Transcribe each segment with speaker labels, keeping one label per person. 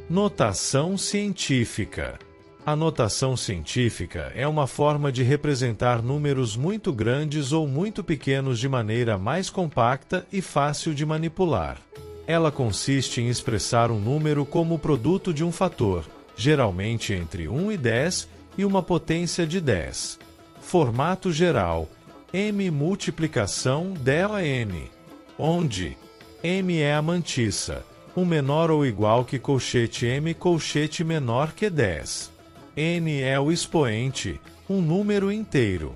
Speaker 1: Notação científica. A notação científica é uma forma de representar números muito grandes ou muito pequenos de maneira mais compacta e fácil de manipular. Ela consiste em expressar um número como produto de um fator, geralmente entre 1 e 10, e uma potência de 10. Formato geral: m multiplicação del(n), onde m é a mantissa, um menor ou igual que colchete m colchete menor que 10. N é o expoente, um número inteiro.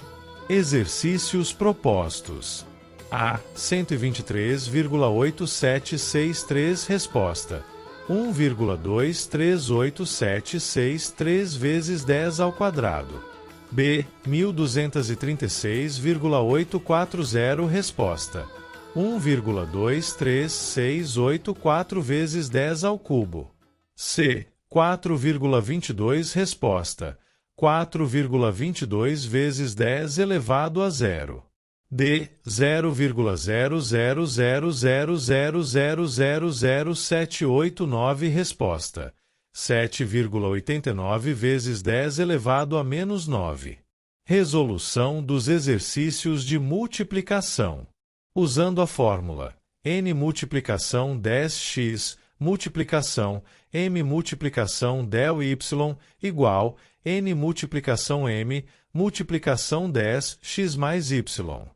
Speaker 1: Exercícios propostos. A. 123,8763 Resposta: 1,23873 vezes 10 ao quadrado. B. 1236,840 Resposta: 1,23684 vezes 10 ao cubo. C. 4,22 Resposta: 4,22 vezes 10 elevado a 0. D. 0,0000000789 Resposta: 7,89 vezes 10 elevado a menos 9. Resolução dos exercícios de multiplicação. Usando a fórmula n multiplicação 10x multiplicação m multiplicação del y igual n multiplicação m multiplicação 10x mais y.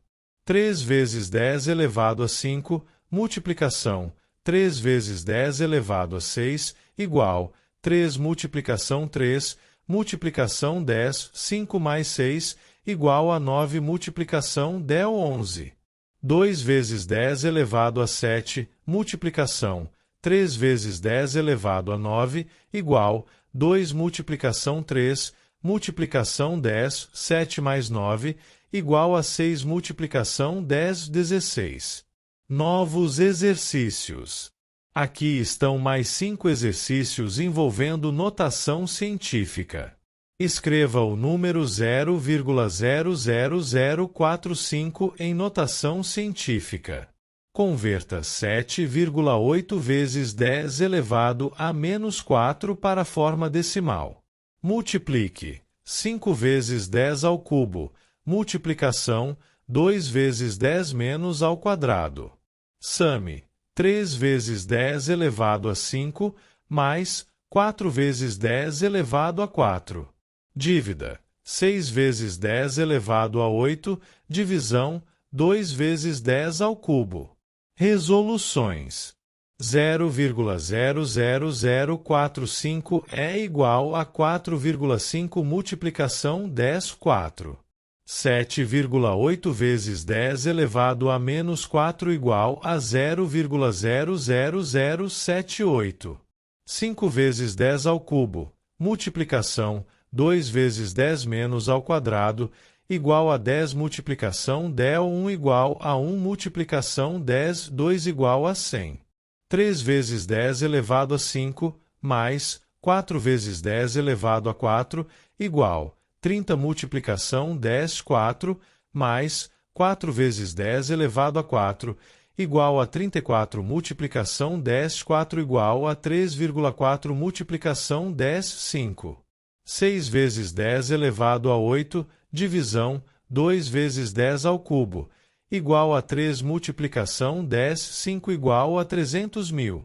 Speaker 1: 3 vezes 10 elevado a 5 multiplicação 3 vezes 10 elevado a 6 igual 3 multiplicação 3 multiplicação 10, 5 mais 6 igual a 9 multiplicação del 11. 2 vezes 10 elevado a 7 multiplicação 3 vezes 10 elevado a 9, igual 2 multiplicação 3, multiplicação 10, 7 mais 9, igual a 6 multiplicação 10, 16. Novos exercícios. Aqui estão mais 5 exercícios envolvendo notação científica. Escreva o número 0,00045 em notação científica. Converta 7,8 vezes 10 elevado a menos 4 para a forma decimal. Multiplique 5 vezes 10 ao cubo, multiplicação 2 vezes 10 menos ao quadrado. Same 3 vezes 10 elevado a 5, mais 4 vezes 10 elevado a 4. Dívida 6 vezes 10 elevado a 8, divisão 2 vezes 10 ao cubo. Resoluções. 0,00045 é igual a 4,5 multiplicação 10, 4. 7,8 vezes 10 elevado a menos 4 igual a 0,00078. 5 vezes 10 ao cubo, multiplicação 2 vezes 10 menos ao quadrado, igual a 10 multiplicação del 1 igual a 1 multiplicação 10, 2 igual a 100. 3 vezes 10 elevado a 5, mais 4 vezes 10 elevado a 4, igual 30 multiplicação 10, 4, mais 4 vezes 10 elevado a 4, igual a 34 multiplicação 10, 4 igual a 3,4 multiplicação 10, 5. 6 vezes 10 elevado a 8, divisão 2 vezes 10 ao cubo, igual a 3 multiplicação 10, 5 igual a 300.000.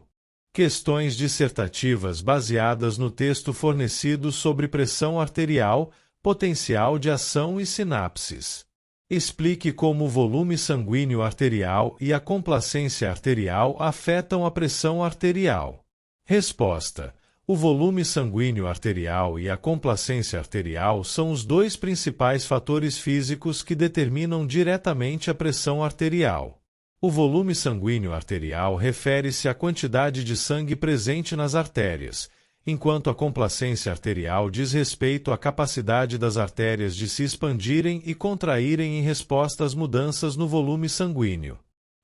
Speaker 1: Questões dissertativas baseadas no texto fornecido sobre pressão arterial, potencial de ação e sinapses. Explique como o volume sanguíneo arterial e a complacência arterial afetam a pressão arterial. Resposta: o volume sanguíneo arterial e a complacência arterial são os dois principais fatores físicos que determinam diretamente a pressão arterial. O volume sanguíneo arterial refere-se à quantidade de sangue presente nas artérias, enquanto a complacência arterial diz respeito à capacidade das artérias de se expandirem e contraírem em resposta às mudanças no volume sanguíneo.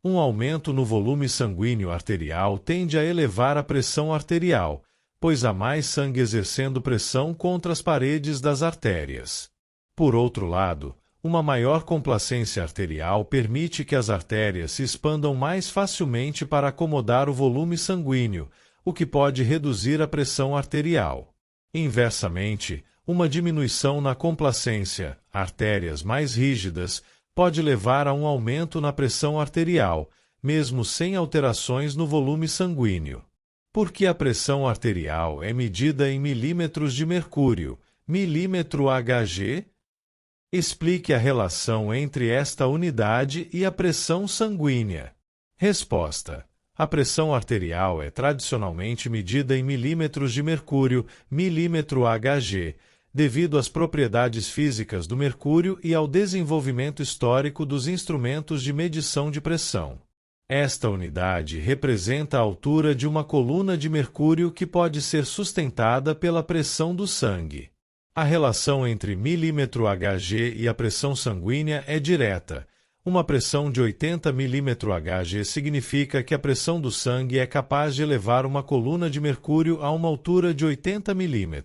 Speaker 1: Um aumento no volume sanguíneo arterial tende a elevar a pressão arterial, pois há mais sangue exercendo pressão contra as paredes das artérias. Por outro lado, uma maior complacência arterial permite que as artérias se expandam mais facilmente para acomodar o volume sanguíneo, o que pode reduzir a pressão arterial. Inversamente, uma diminuição na complacência, artérias mais rígidas, pode levar a um aumento na pressão arterial, mesmo sem alterações no volume sanguíneo. Porque a pressão arterial é medida em milímetros de mercúrio, milímetro Hg? Explique a relação entre esta unidade e a pressão sanguínea. Resposta: a pressão arterial é tradicionalmente medida em milímetros de mercúrio, milímetro Hg, devido às propriedades físicas do mercúrio e ao desenvolvimento histórico dos instrumentos de medição de pressão. Esta unidade representa a altura de uma coluna de mercúrio que pode ser sustentada pela pressão do sangue. A relação entre milímetro Hg e a pressão sanguínea é direta. Uma pressão de 80 mmHg significa que a pressão do sangue é capaz de elevar uma coluna de mercúrio a uma altura de 80 mm.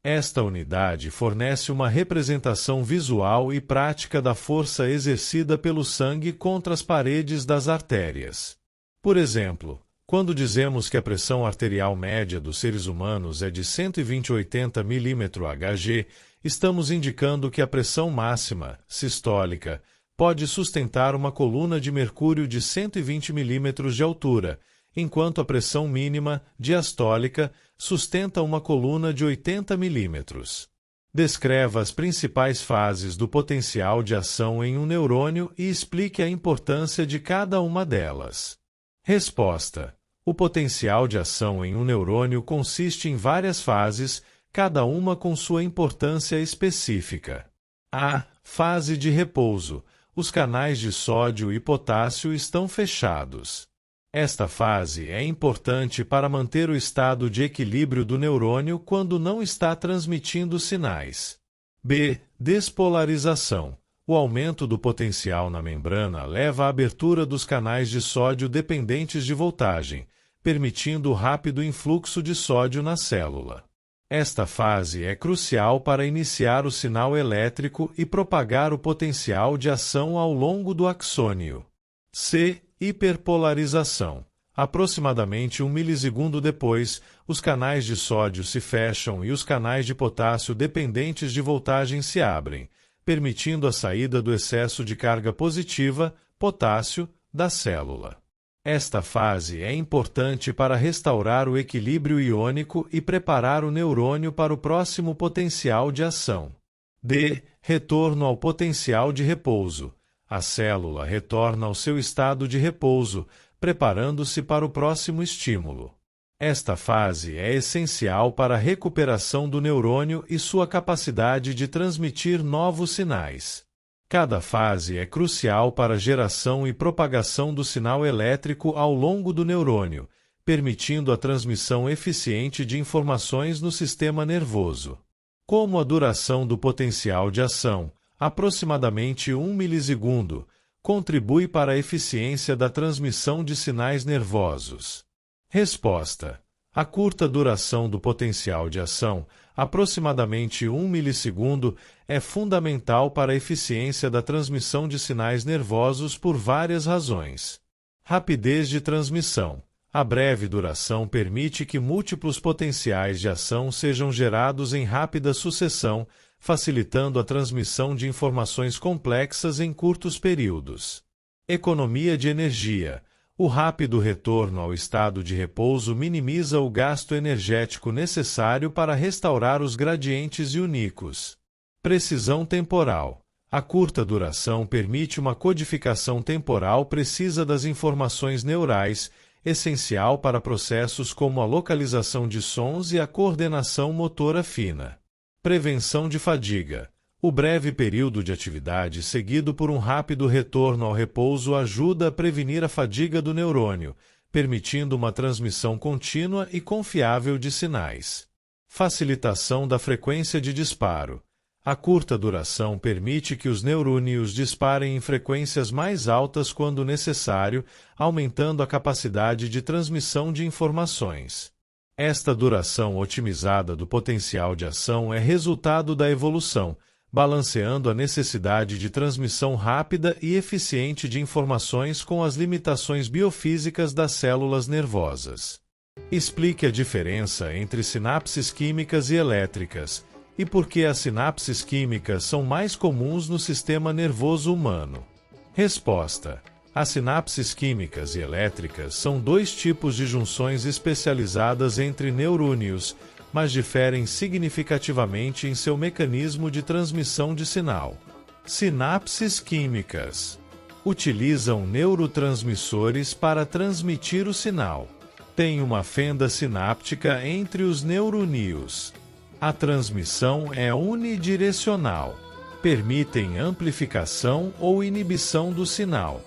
Speaker 1: Esta unidade fornece uma representação visual e prática da força exercida pelo sangue contra as paredes das artérias. Por exemplo, quando dizemos que a pressão arterial média dos seres humanos é de 120/80 mmHg, estamos indicando que a pressão máxima, sistólica, pode sustentar uma coluna de mercúrio de 120 mm de altura, enquanto a pressão mínima, diastólica, sustenta uma coluna de 80 mm. Descreva as principais fases do potencial de ação em um neurônio e explique a importância de cada uma delas. Resposta: o potencial de ação em um neurônio consiste em várias fases, cada uma com sua importância específica. A. Fase de repouso. Os canais de sódio e potássio estão fechados. Esta fase é importante para manter o estado de equilíbrio do neurônio quando não está transmitindo sinais. B. Despolarização. O aumento do potencial na membrana leva à abertura dos canais de sódio dependentes de voltagem, permitindo o rápido influxo de sódio na célula. Esta fase é crucial para iniciar o sinal elétrico e propagar o potencial de ação ao longo do axônio. C. Hiperpolarização. Aproximadamente 1 milissegundo depois, os canais de sódio se fecham e os canais de potássio dependentes de voltagem se abrem, permitindo a saída do excesso de carga positiva, potássio, da célula. Esta fase é importante para restaurar o equilíbrio iônico e preparar o neurônio para o próximo potencial de ação. D. Retorno ao potencial de repouso. A célula retorna ao seu estado de repouso, preparando-se para o próximo estímulo. Esta fase é essencial para a recuperação do neurônio e sua capacidade de transmitir novos sinais. Cada fase é crucial para a geração e propagação do sinal elétrico ao longo do neurônio, permitindo a transmissão eficiente de informações no sistema nervoso. Como a duração do potencial de ação, aproximadamente 1 milissegundo, contribui para a eficiência da transmissão de sinais nervosos. Resposta: a curta duração do potencial de ação, aproximadamente 1 milissegundo, é fundamental para a eficiência da transmissão de sinais nervosos por várias razões. Rapidez de transmissão. A breve duração permite que múltiplos potenciais de ação sejam gerados em rápida sucessão, facilitando a transmissão de informações complexas em curtos períodos. Economia de energia. O rápido retorno ao estado de repouso minimiza o gasto energético necessário para restaurar os gradientes iônicos. Precisão temporal. A curta duração permite uma codificação temporal precisa das informações neurais, essencial para processos como a localização de sons e a coordenação motora fina. Prevenção de fadiga. O breve período de atividade seguido por um rápido retorno ao repouso ajuda a prevenir a fadiga do neurônio, permitindo uma transmissão contínua e confiável de sinais. Facilitação da frequência de disparo. A curta duração permite que os neurônios disparem em frequências mais altas quando necessário, aumentando a capacidade de transmissão de informações. Esta duração otimizada do potencial de ação é resultado da evolução, balanceando a necessidade de transmissão rápida e eficiente de informações com as limitações biofísicas das células nervosas. Explique a diferença entre sinapses químicas e elétricas e por que as sinapses químicas são mais comuns no sistema nervoso humano. Resposta: as sinapses químicas e elétricas são dois tipos de junções especializadas entre neurônios, mas diferem significativamente em seu mecanismo de transmissão de sinal. Sinapses químicas utilizam neurotransmissores para transmitir o sinal. Tem uma fenda sináptica entre os neurônios. A transmissão é unidirecional. Permitem amplificação ou inibição do sinal.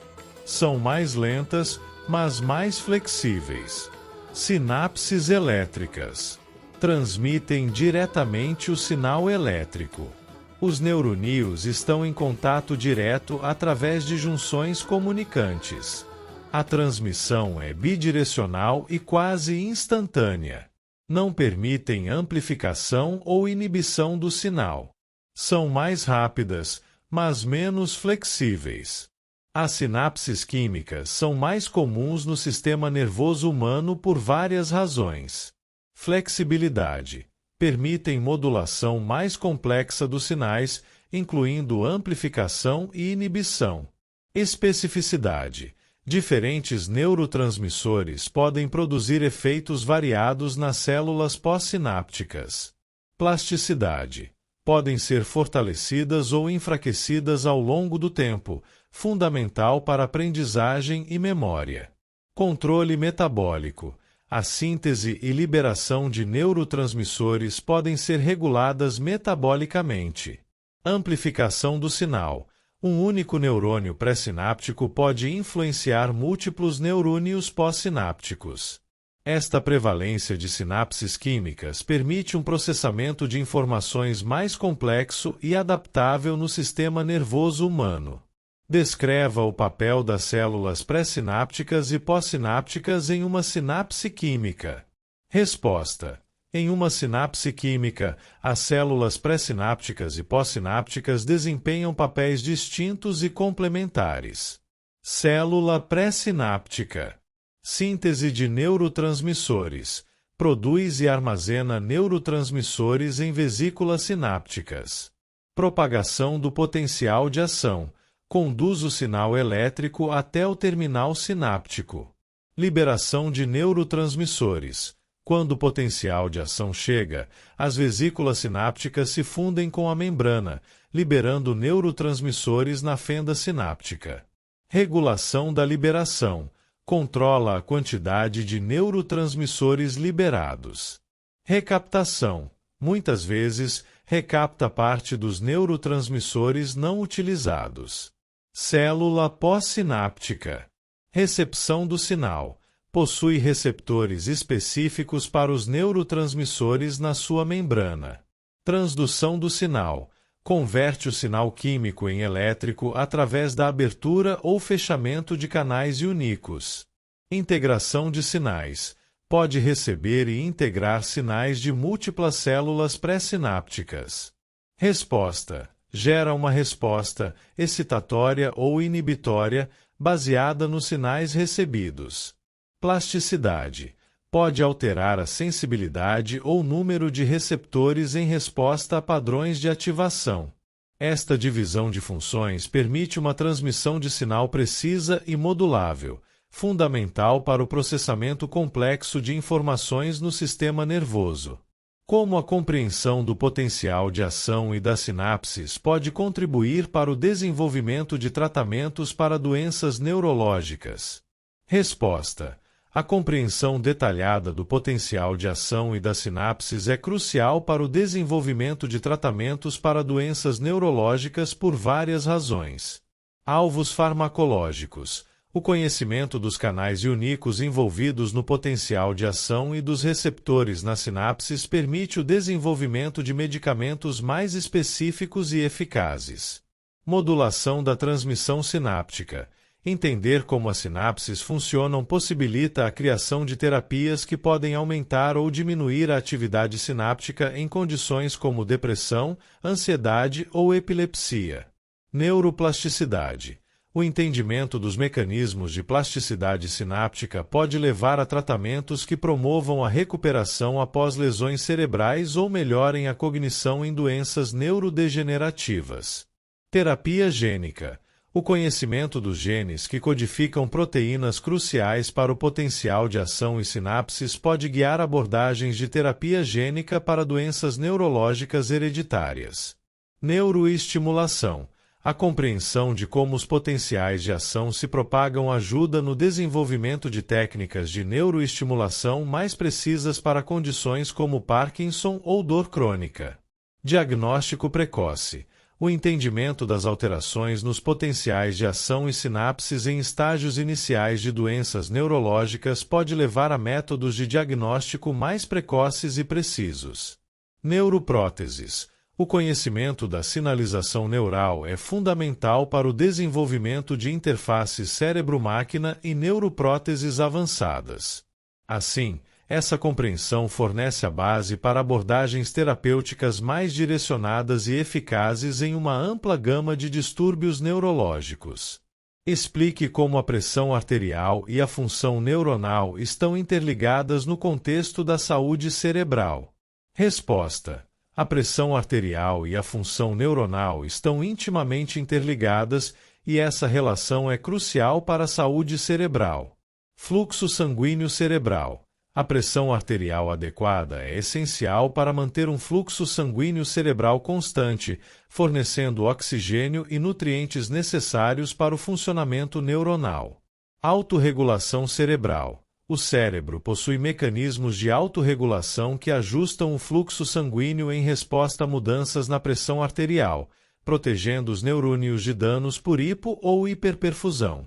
Speaker 1: São mais lentas, mas mais flexíveis. Sinapses elétricas transmitem diretamente o sinal elétrico. Os neurônios estão em contato direto através de junções comunicantes. A transmissão é bidirecional e quase instantânea. Não permitem amplificação ou inibição do sinal. São mais rápidas, mas menos flexíveis. As sinapses químicas são mais comuns no sistema nervoso humano por várias razões. Flexibilidade. Permitem modulação mais complexa dos sinais, incluindo amplificação e inibição. Especificidade. Diferentes neurotransmissores podem produzir efeitos variados nas células pós-sinápticas. Plasticidade. Podem ser fortalecidas ou enfraquecidas ao longo do tempo, fundamental para aprendizagem e memória. Controle metabólico. A síntese e liberação de neurotransmissores podem ser reguladas metabolicamente. Amplificação do sinal. Um único neurônio pré-sináptico pode influenciar múltiplos neurônios pós-sinápticos. Esta prevalência de sinapses químicas permite um processamento de informações mais complexo e adaptável no sistema nervoso humano. Descreva o papel das células pré-sinápticas e pós-sinápticas em uma sinapse química. Resposta: em uma sinapse química, as células pré-sinápticas e pós-sinápticas desempenham papéis distintos e complementares. Célula pré-sináptica. Síntese de neurotransmissores. Produz e armazena neurotransmissores em vesículas sinápticas. Propagação do potencial de ação. Conduz o sinal elétrico até o terminal sináptico. Liberação de neurotransmissores. Quando o potencial de ação chega, as vesículas sinápticas se fundem com a membrana, liberando neurotransmissores na fenda sináptica. Regulação da liberação. Controla a quantidade de neurotransmissores liberados. Recaptação. Muitas vezes, recapta parte dos neurotransmissores não utilizados. Célula pós-sináptica. Recepção do sinal. Possui receptores específicos para os neurotransmissores na sua membrana. Transdução do sinal. Converte o sinal químico em elétrico através da abertura ou fechamento de canais iônicos. Integração de sinais. Pode receber e integrar sinais de múltiplas células pré-sinápticas. Resposta. Gera uma resposta excitatória ou inibitória baseada nos sinais recebidos. Plasticidade. Pode alterar a sensibilidade ou número de receptores em resposta a padrões de ativação. Esta divisão de funções permite uma transmissão de sinal precisa e modulável, fundamental para o processamento complexo de informações no sistema nervoso. Como a compreensão do potencial de ação e das sinapses pode contribuir para o desenvolvimento de tratamentos para doenças neurológicas? Resposta. A compreensão detalhada do potencial de ação e das sinapses é crucial para o desenvolvimento de tratamentos para doenças neurológicas por várias razões. Alvos farmacológicos. O conhecimento dos canais iônicos envolvidos no potencial de ação e dos receptores nas sinapses permite o desenvolvimento de medicamentos mais específicos e eficazes. Modulação da transmissão sináptica. Entender como as sinapses funcionam possibilita a criação de terapias que podem aumentar ou diminuir a atividade sináptica em condições como depressão, ansiedade ou epilepsia. Neuroplasticidade. O entendimento dos mecanismos de plasticidade sináptica pode levar a tratamentos que promovam a recuperação após lesões cerebrais ou melhorem a cognição em doenças neurodegenerativas. Terapia gênica. O conhecimento dos genes que codificam proteínas cruciais para o potencial de ação e sinapses pode guiar abordagens de terapia gênica para doenças neurológicas hereditárias. Neuroestimulação. A compreensão de como os potenciais de ação se propagam ajuda no desenvolvimento de técnicas de neuroestimulação mais precisas para condições como Parkinson ou dor crônica. Diagnóstico precoce. O entendimento das alterações nos potenciais de ação e sinapses em estágios iniciais de doenças neurológicas pode levar a métodos de diagnóstico mais precoces e precisos. Neuropróteses. O conhecimento da sinalização neural é fundamental para o desenvolvimento de interfaces cérebro-máquina e neuropróteses avançadas. Assim, essa compreensão fornece a base para abordagens terapêuticas mais direcionadas e eficazes em uma ampla gama de distúrbios neurológicos. Explique como a pressão arterial e a função neuronal estão interligadas no contexto da saúde cerebral. Resposta: a pressão arterial e a função neuronal estão intimamente interligadas e essa relação é crucial para a saúde cerebral. Fluxo sanguíneo cerebral. A pressão arterial adequada é essencial para manter um fluxo sanguíneo cerebral constante, fornecendo oxigênio e nutrientes necessários para o funcionamento neuronal. Autorregulação cerebral. O cérebro possui mecanismos de autorregulação que ajustam o fluxo sanguíneo em resposta a mudanças na pressão arterial, protegendo os neurônios de danos por hipo ou hiperperfusão.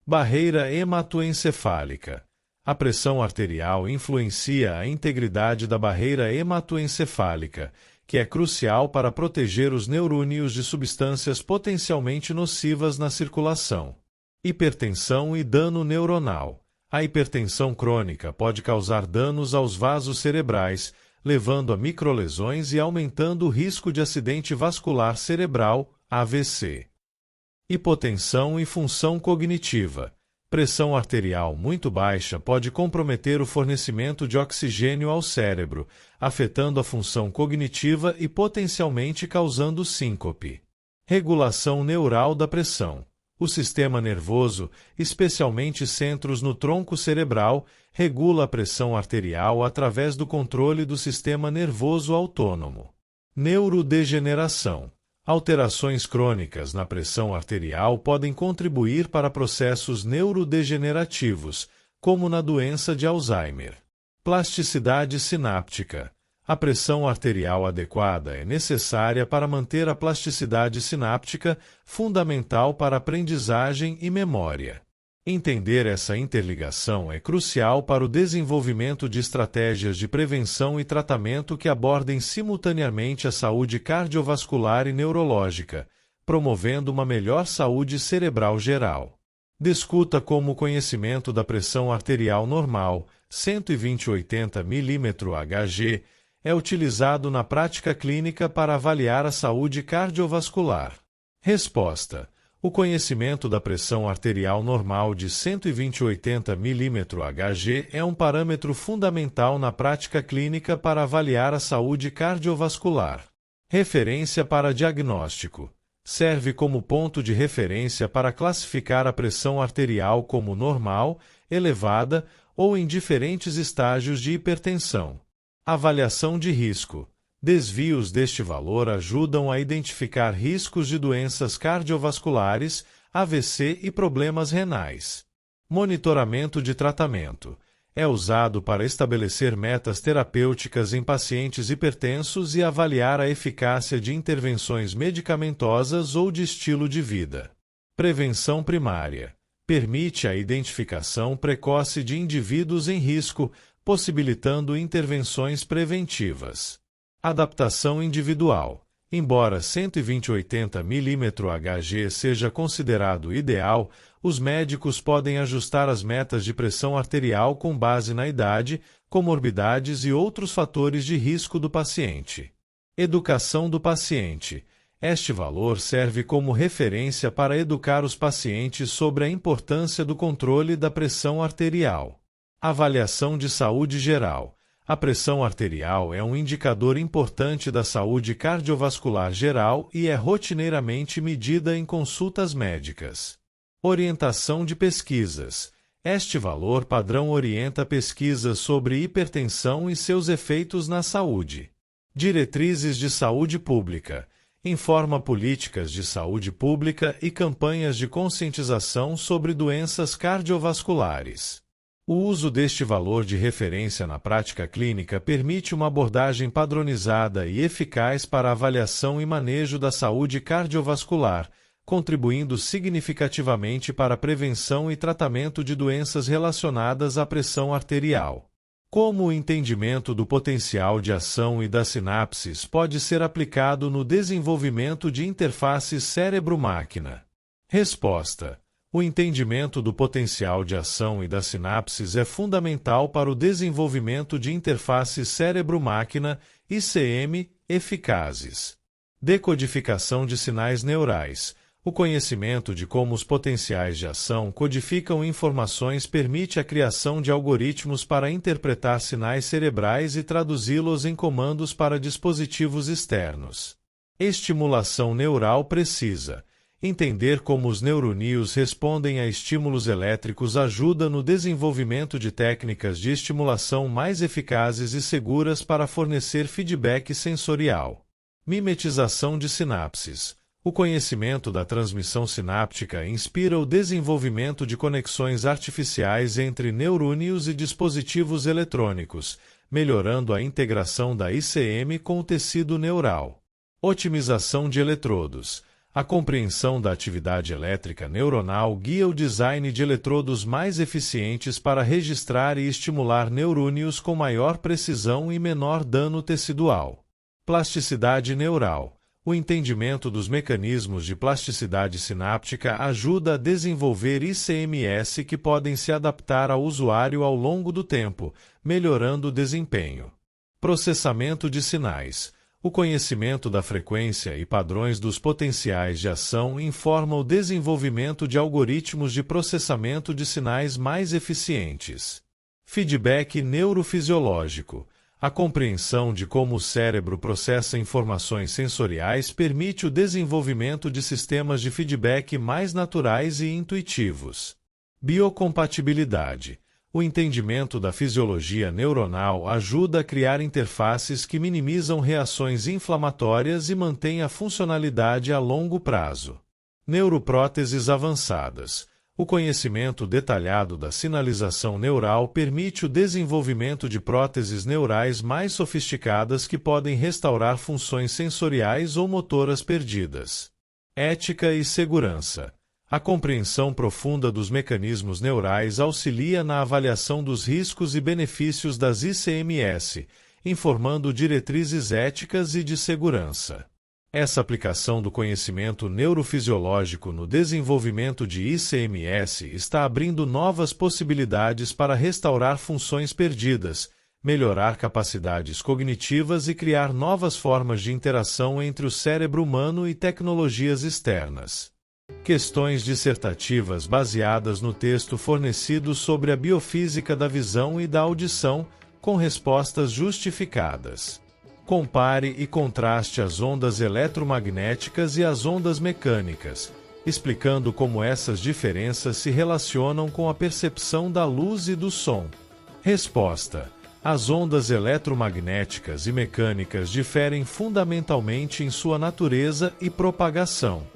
Speaker 1: Barreira hematoencefálica. A pressão arterial influencia a integridade da barreira hematoencefálica, que é crucial para proteger os neurônios de substâncias potencialmente nocivas na circulação. Hipertensão e dano neuronal. A hipertensão crônica pode causar danos aos vasos cerebrais, levando a microlesões e aumentando o risco de acidente vascular cerebral, AVC. Hipotensão e função cognitiva. Pressão arterial muito baixa pode comprometer o fornecimento de oxigênio ao cérebro, afetando a função cognitiva e potencialmente causando síncope. Regulação neural da pressão. O sistema nervoso, especialmente centros no tronco cerebral, regula a pressão arterial através do controle do sistema nervoso autônomo. Neurodegeneração. Alterações crônicas na pressão arterial podem contribuir para processos neurodegenerativos, como na doença de Alzheimer. Plasticidade sináptica. A pressão arterial adequada é necessária para manter a plasticidade sináptica, fundamental para aprendizagem e memória. Entender essa interligação é crucial para o desenvolvimento de estratégias de prevenção e tratamento que abordem simultaneamente a saúde cardiovascular e neurológica, promovendo uma melhor saúde cerebral geral. Discuta como o conhecimento da pressão arterial normal, 120/80 mmHg, é utilizado na prática clínica para avaliar a saúde cardiovascular. Resposta: o conhecimento da pressão arterial normal de 120/80 mmHg é um parâmetro fundamental na prática clínica para avaliar a saúde cardiovascular. Referência para diagnóstico. Serve como ponto de referência para classificar a pressão arterial como normal, elevada ou em diferentes estágios de hipertensão. Avaliação de risco. Desvios deste valor ajudam a identificar riscos de doenças cardiovasculares, AVC e problemas renais. Monitoramento de tratamento. É usado para estabelecer metas terapêuticas em pacientes hipertensos e avaliar a eficácia de intervenções medicamentosas ou de estilo de vida. Prevenção primária. Permite a identificação precoce de indivíduos em risco, possibilitando intervenções preventivas. Adaptação individual. Embora 120/80 mmHg seja considerado ideal, os médicos podem ajustar as metas de pressão arterial com base na idade, comorbidades e outros fatores de risco do paciente. Educação do paciente. Este valor serve como referência para educar os pacientes sobre a importância do controle da pressão arterial. Avaliação de saúde geral. A pressão arterial é um indicador importante da saúde cardiovascular geral e é rotineiramente medida em consultas médicas. Orientação de pesquisas. Este valor padrão orienta pesquisas sobre hipertensão e seus efeitos na saúde. Diretrizes de saúde pública. Informa políticas de saúde pública e campanhas de conscientização sobre doenças cardiovasculares. O uso deste valor de referência na prática clínica permite uma abordagem padronizada e eficaz para a avaliação e manejo da saúde cardiovascular, contribuindo significativamente para a prevenção e tratamento de doenças relacionadas à pressão arterial. Como o entendimento do potencial de ação e das sinapses pode ser aplicado no desenvolvimento de interfaces cérebro-máquina? Resposta: o entendimento do potencial de ação e das sinapses é fundamental para o desenvolvimento de interfaces cérebro-máquina, ICM, eficazes. Decodificação de sinais neurais. O conhecimento de como os potenciais de ação codificam informações permite a criação de algoritmos para interpretar sinais cerebrais e traduzi-los em comandos para dispositivos externos. Estimulação neural precisa. Entender como os neuroníons respondem a estímulos elétricos ajuda no desenvolvimento de técnicas de estimulação mais eficazes e seguras para fornecer feedback sensorial. Mimetização de sinapses. O conhecimento da transmissão sináptica inspira o desenvolvimento de conexões artificiais entre neurônios e dispositivos eletrônicos, melhorando a integração da ICM com o tecido neural. Otimização de eletrodos. A compreensão da atividade elétrica neuronal guia o design de eletrodos mais eficientes para registrar e estimular neurônios com maior precisão e menor dano tecidual. Plasticidade neural. O entendimento dos mecanismos de plasticidade sináptica ajuda a desenvolver ICMS que podem se adaptar ao usuário ao longo do tempo, melhorando o desempenho. Processamento de sinais. O conhecimento da frequência e padrões dos potenciais de ação informa o desenvolvimento de algoritmos de processamento de sinais mais eficientes. Feedback neurofisiológico. A compreensão de como o cérebro processa informações sensoriais permite o desenvolvimento de sistemas de feedback mais naturais e intuitivos. Biocompatibilidade. O entendimento da fisiologia neuronal ajuda a criar interfaces que minimizam reações inflamatórias e mantêm a funcionalidade a longo prazo. Neuropróteses avançadas. O conhecimento detalhado da sinalização neural permite o desenvolvimento de próteses neurais mais sofisticadas que podem restaurar funções sensoriais ou motoras perdidas. Ética e segurança. A compreensão profunda dos mecanismos neurais auxilia na avaliação dos riscos e benefícios das ICMS, informando diretrizes éticas e de segurança. Essa aplicação do conhecimento neurofisiológico no desenvolvimento de ICMS está abrindo novas possibilidades para restaurar funções perdidas, melhorar capacidades cognitivas e criar novas formas de interação entre o cérebro humano e tecnologias externas. Questões dissertativas baseadas no texto fornecido sobre a biofísica da visão e da audição, com respostas justificadas. Compare e contraste as ondas eletromagnéticas e as ondas mecânicas, explicando como essas diferenças se relacionam com a percepção da luz e do som. Resposta: as ondas eletromagnéticas e mecânicas diferem fundamentalmente em sua natureza e propagação.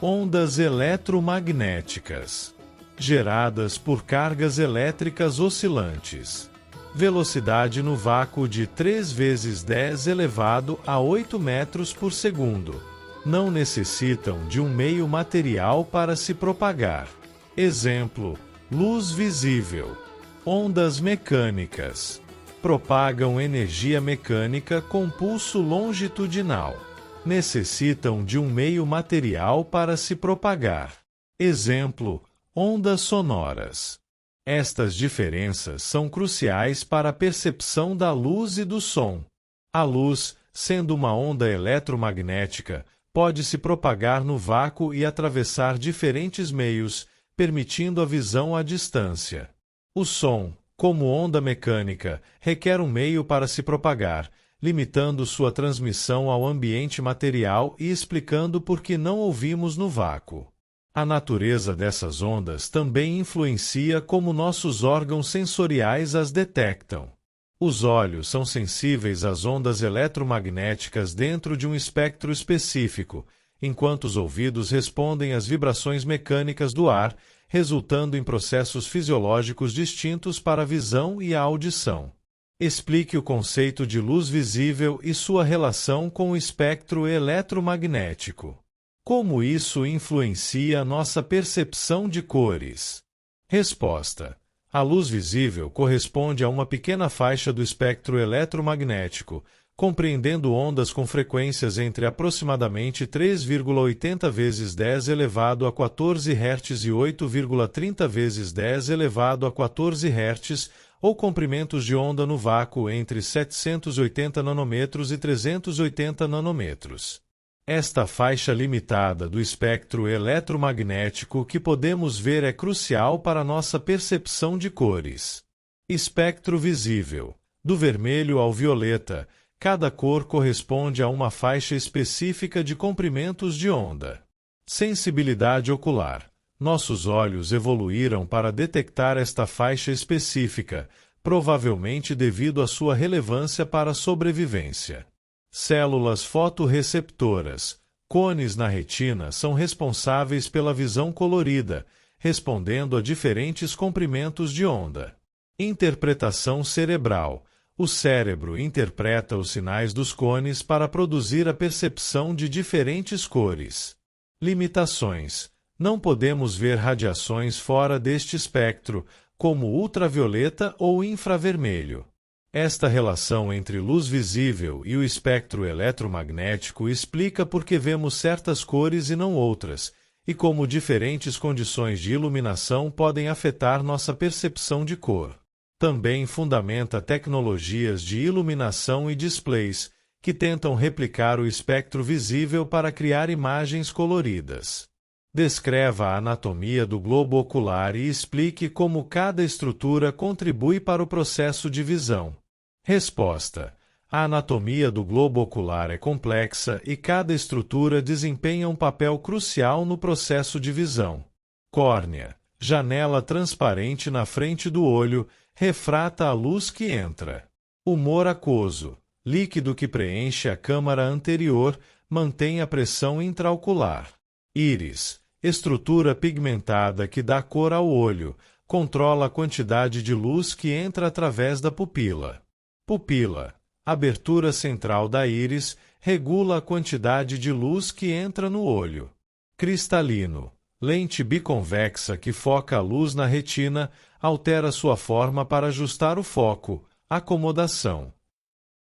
Speaker 1: Ondas eletromagnéticas, geradas por cargas elétricas oscilantes. Velocidade no vácuo de 3 vezes 10 elevado a 8 metros por segundo. Não necessitam de um meio material para se propagar. Exemplo: luz visível. Ondas mecânicas. Propagam energia mecânica com pulso longitudinal. Necessitam de um meio material para se propagar. Exemplo: ondas sonoras. Estas diferenças são cruciais para a percepção da luz e do som. A luz, sendo uma onda eletromagnética, pode se propagar no vácuo e atravessar diferentes meios, permitindo a visão à distância. O som, como onda mecânica, requer um meio para se propagar, limitando sua transmissão ao ambiente material e explicando por que não ouvimos no vácuo. A natureza dessas ondas também influencia como nossos órgãos sensoriais as detectam. Os olhos são sensíveis às ondas eletromagnéticas dentro de um espectro específico, enquanto os ouvidos respondem às vibrações mecânicas do ar, resultando em processos fisiológicos distintos para a visão e a audição. Explique o conceito de luz visível e sua relação com o espectro eletromagnético. Como isso influencia nossa percepção de cores? Resposta: a luz visível corresponde a uma pequena faixa do espectro eletromagnético, compreendendo ondas com frequências entre aproximadamente 3,80 vezes 10 elevado a 14 Hz e 8,30 vezes 10 elevado a 14 Hz, ou comprimentos de onda no vácuo entre 780 nanômetros e 380 nanômetros. Esta faixa limitada do espectro eletromagnético que podemos ver é crucial para nossa percepção de cores. Espectro visível. Do vermelho ao violeta, cada cor corresponde a uma faixa específica de comprimentos de onda. Sensibilidade ocular. Nossos olhos evoluíram para detectar esta faixa específica, provavelmente devido à sua relevância para a sobrevivência. Células fotorreceptoras, cones na retina, são responsáveis pela visão colorida, respondendo a diferentes comprimentos de onda. Interpretação cerebral. O cérebro interpreta os sinais dos cones para produzir a percepção de diferentes cores. Limitações. Não podemos ver radiações fora deste espectro, como ultravioleta ou infravermelho. Esta relação entre luz visível e o espectro eletromagnético explica por que vemos certas cores e não outras, e como diferentes condições de iluminação podem afetar nossa percepção de cor. Também fundamenta tecnologias de iluminação e displays, que tentam replicar o espectro visível para criar imagens coloridas. Descreva a anatomia do globo ocular e explique como cada estrutura contribui para o processo de visão. Resposta: a anatomia do globo ocular é complexa e cada estrutura desempenha um papel crucial no processo de visão. Córnea, janela transparente na frente do olho, refrata a luz que entra. Humor aquoso, líquido que preenche a câmara anterior, mantém a pressão intraocular. Íris, estrutura pigmentada que dá cor ao olho, controla a quantidade de luz que entra através da pupila. Pupila, abertura central da íris, regula a quantidade de luz que entra no olho. Cristalino, lente biconvexa que foca a luz na retina, altera sua forma para ajustar o foco, acomodação.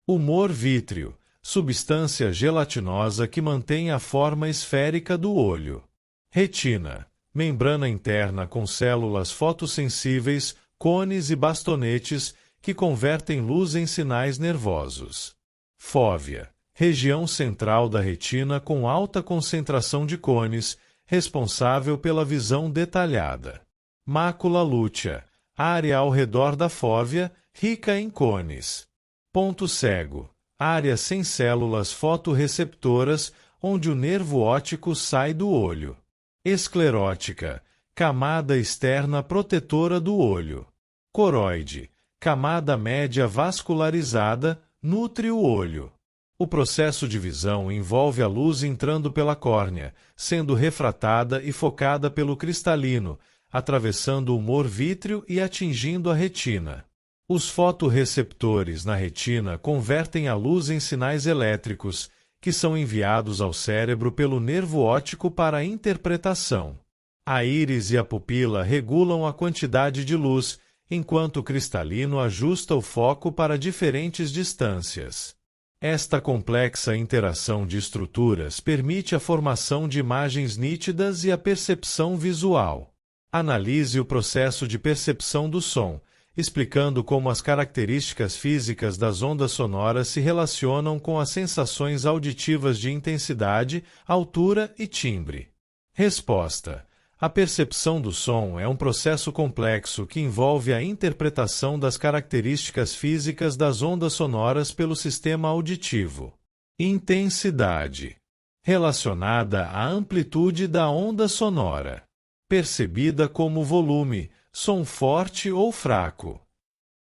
Speaker 1: Humor vítreo, substância gelatinosa que mantém a forma esférica do olho. Retina, membrana interna com células fotossensíveis, cones e bastonetes, que convertem luz em sinais nervosos. Fóvea, região central da retina com alta concentração de cones, responsável pela visão detalhada. Mácula lútea, área ao redor da fóvea, rica em cones. Ponto cego, área sem células fotorreceptoras, onde o nervo óptico sai do olho. Esclerótica, camada externa protetora do olho. Coroide, camada média vascularizada, nutre o olho. O processo de visão envolve a luz entrando pela córnea, sendo refratada e focada pelo cristalino, atravessando o humor vítreo e atingindo a retina. Os fotorreceptores na retina convertem a luz em sinais elétricos, que são enviados ao cérebro pelo nervo óptico para a interpretação. A íris e a pupila regulam a quantidade de luz, enquanto o cristalino ajusta o foco para diferentes distâncias. Esta complexa interação de estruturas permite a formação de imagens nítidas e a percepção visual. Analise o processo de percepção do som, explicando como as características físicas das ondas sonoras se relacionam com as sensações auditivas de intensidade, altura e timbre. Resposta: a percepção do som é um processo complexo que envolve a interpretação das características físicas das ondas sonoras pelo sistema auditivo. Intensidade: relacionada à amplitude da onda sonora, percebida como volume, som forte ou fraco.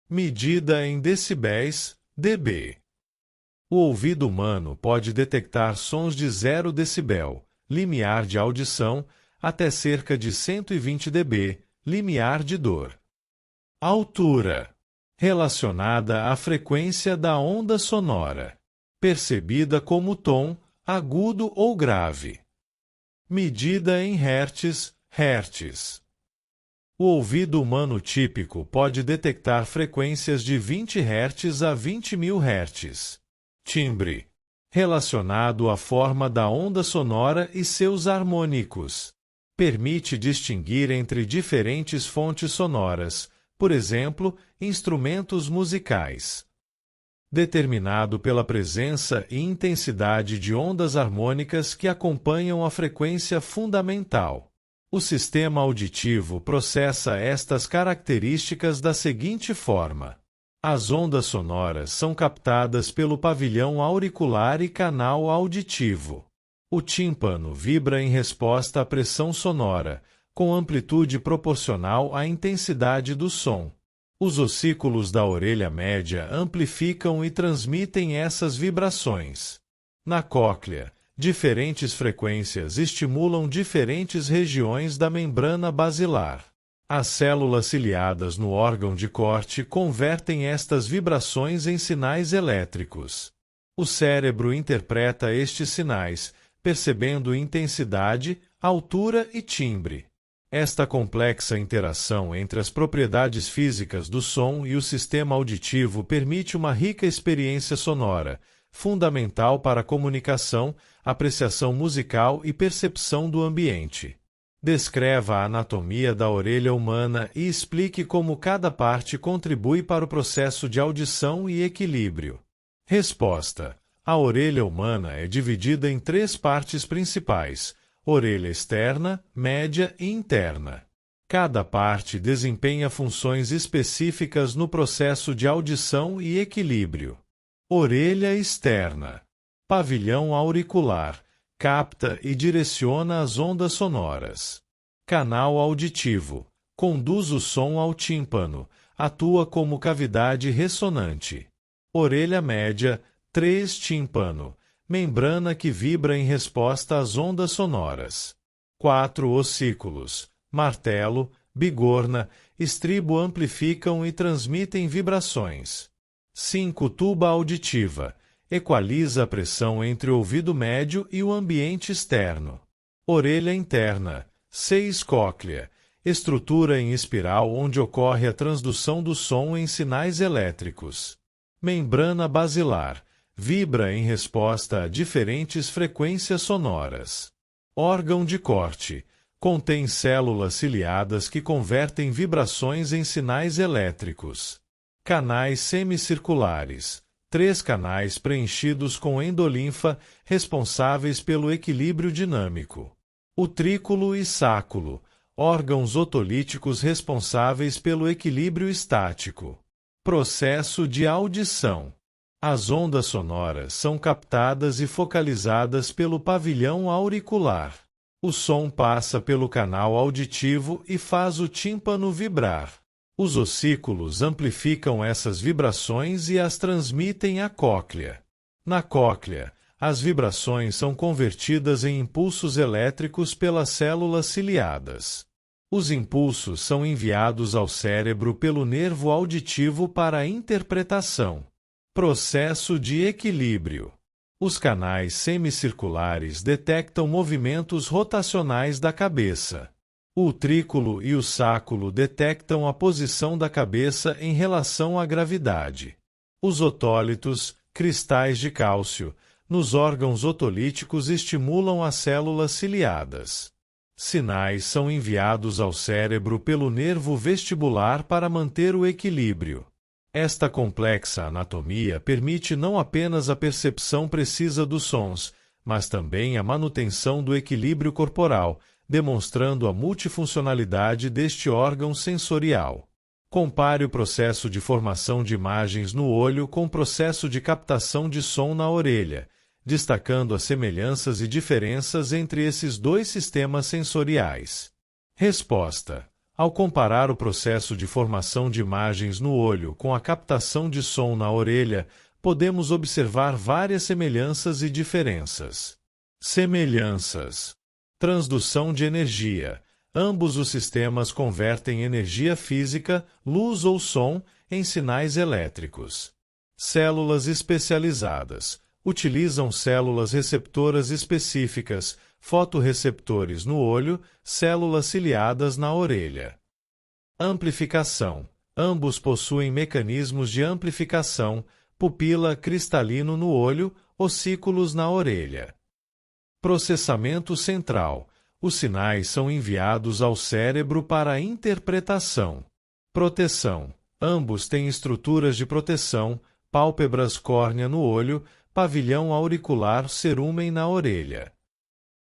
Speaker 1: Medida em decibéis, dB. O ouvido humano pode detectar sons de 0 decibel, limiar de audição, até cerca de 120 dB, limiar de dor. Altura: relacionada à frequência da onda sonora, percebida como tom, agudo ou grave. Medida em hertz, hertz. O ouvido humano típico pode detectar frequências de 20 Hz a 20.000 Hz. Timbre: relacionado à forma da onda sonora e seus harmônicos. Permite distinguir entre diferentes fontes sonoras, por exemplo, instrumentos musicais. Determinado pela presença e intensidade de ondas harmônicas que acompanham a frequência fundamental. O sistema auditivo processa estas características da seguinte forma: as ondas sonoras são captadas pelo pavilhão auricular e canal auditivo. O tímpano vibra em resposta à pressão sonora, com amplitude proporcional à intensidade do som. Os ossículos da orelha média amplificam e transmitem essas vibrações. Na cóclea, diferentes frequências estimulam diferentes regiões da membrana basilar. As células ciliadas no órgão de corte convertem estas vibrações em sinais elétricos. O cérebro interpreta estes sinais, percebendo intensidade, altura e timbre. Esta complexa interação entre as propriedades físicas do som e o sistema auditivo permite uma rica experiência sonora, fundamental para a comunicação, apreciação musical e percepção do ambiente. Descreva a anatomia da orelha humana e explique como cada parte contribui para o processo de audição e equilíbrio. Resposta: a orelha humana é dividida em 3 partes principais: orelha externa, média e interna. Cada parte desempenha funções específicas no processo de audição e equilíbrio. Orelha externa. Pavilhão auricular. Capta e direciona as ondas sonoras. Canal auditivo. Conduz o som ao tímpano. Atua como cavidade ressonante. Orelha média. 3 tímpano. Membrana que vibra em resposta às ondas sonoras. 4 ossículos. Martelo, bigorna, estribo amplificam e transmitem vibrações. 5 tuba auditiva. Equaliza a pressão entre o ouvido médio e o ambiente externo. Orelha interna. 6 cóclea. Estrutura em espiral onde ocorre a transdução do som em sinais elétricos. Membrana basilar. Vibra em resposta a diferentes frequências sonoras. Órgão de corte. Contém células ciliadas que convertem vibrações em sinais elétricos. Canais semicirculares. 3 canais preenchidos com endolinfa, responsáveis pelo equilíbrio dinâmico. Utrículo e sáculo. Órgãos otolíticos responsáveis pelo equilíbrio estático. Processo de audição. As ondas sonoras são captadas e focalizadas pelo pavilhão auricular. O som passa pelo canal auditivo e faz o tímpano vibrar. Os ossículos amplificam essas vibrações e as transmitem à cóclea. Na cóclea, as vibrações são convertidas em impulsos elétricos pelas células ciliadas. Os impulsos são enviados ao cérebro pelo nervo auditivo para a interpretação. Processo de equilíbrio. Os canais semicirculares detectam movimentos rotacionais da cabeça. O utrículo e o sáculo detectam a posição da cabeça em relação à gravidade. Os otólitos, cristais de cálcio, nos órgãos otolíticos estimulam as células ciliadas. Sinais são enviados ao cérebro pelo nervo vestibular para manter o equilíbrio. Esta complexa anatomia permite não apenas a percepção precisa dos sons, mas também a manutenção do equilíbrio corporal, demonstrando a multifuncionalidade deste órgão sensorial. Compare o processo de formação de imagens no olho com o processo de captação de som na orelha, destacando as semelhanças e diferenças entre esses dois sistemas sensoriais. Resposta: ao comparar o processo de formação de imagens no olho com a captação de som na orelha, podemos observar várias semelhanças e diferenças. Semelhanças: transdução de energia. Ambos os sistemas convertem energia física, luz ou som, em sinais elétricos. Células especializadas. Utilizam células receptoras específicas, fotorreceptores no olho, células ciliadas na orelha. Amplificação. Ambos possuem mecanismos de amplificação, pupila cristalino no olho, ossículos na orelha. Processamento central. Os sinais são enviados ao cérebro para interpretação. Proteção. Ambos têm estruturas de proteção, pálpebras córnea no olho, pavilhão auricular cerumen na orelha.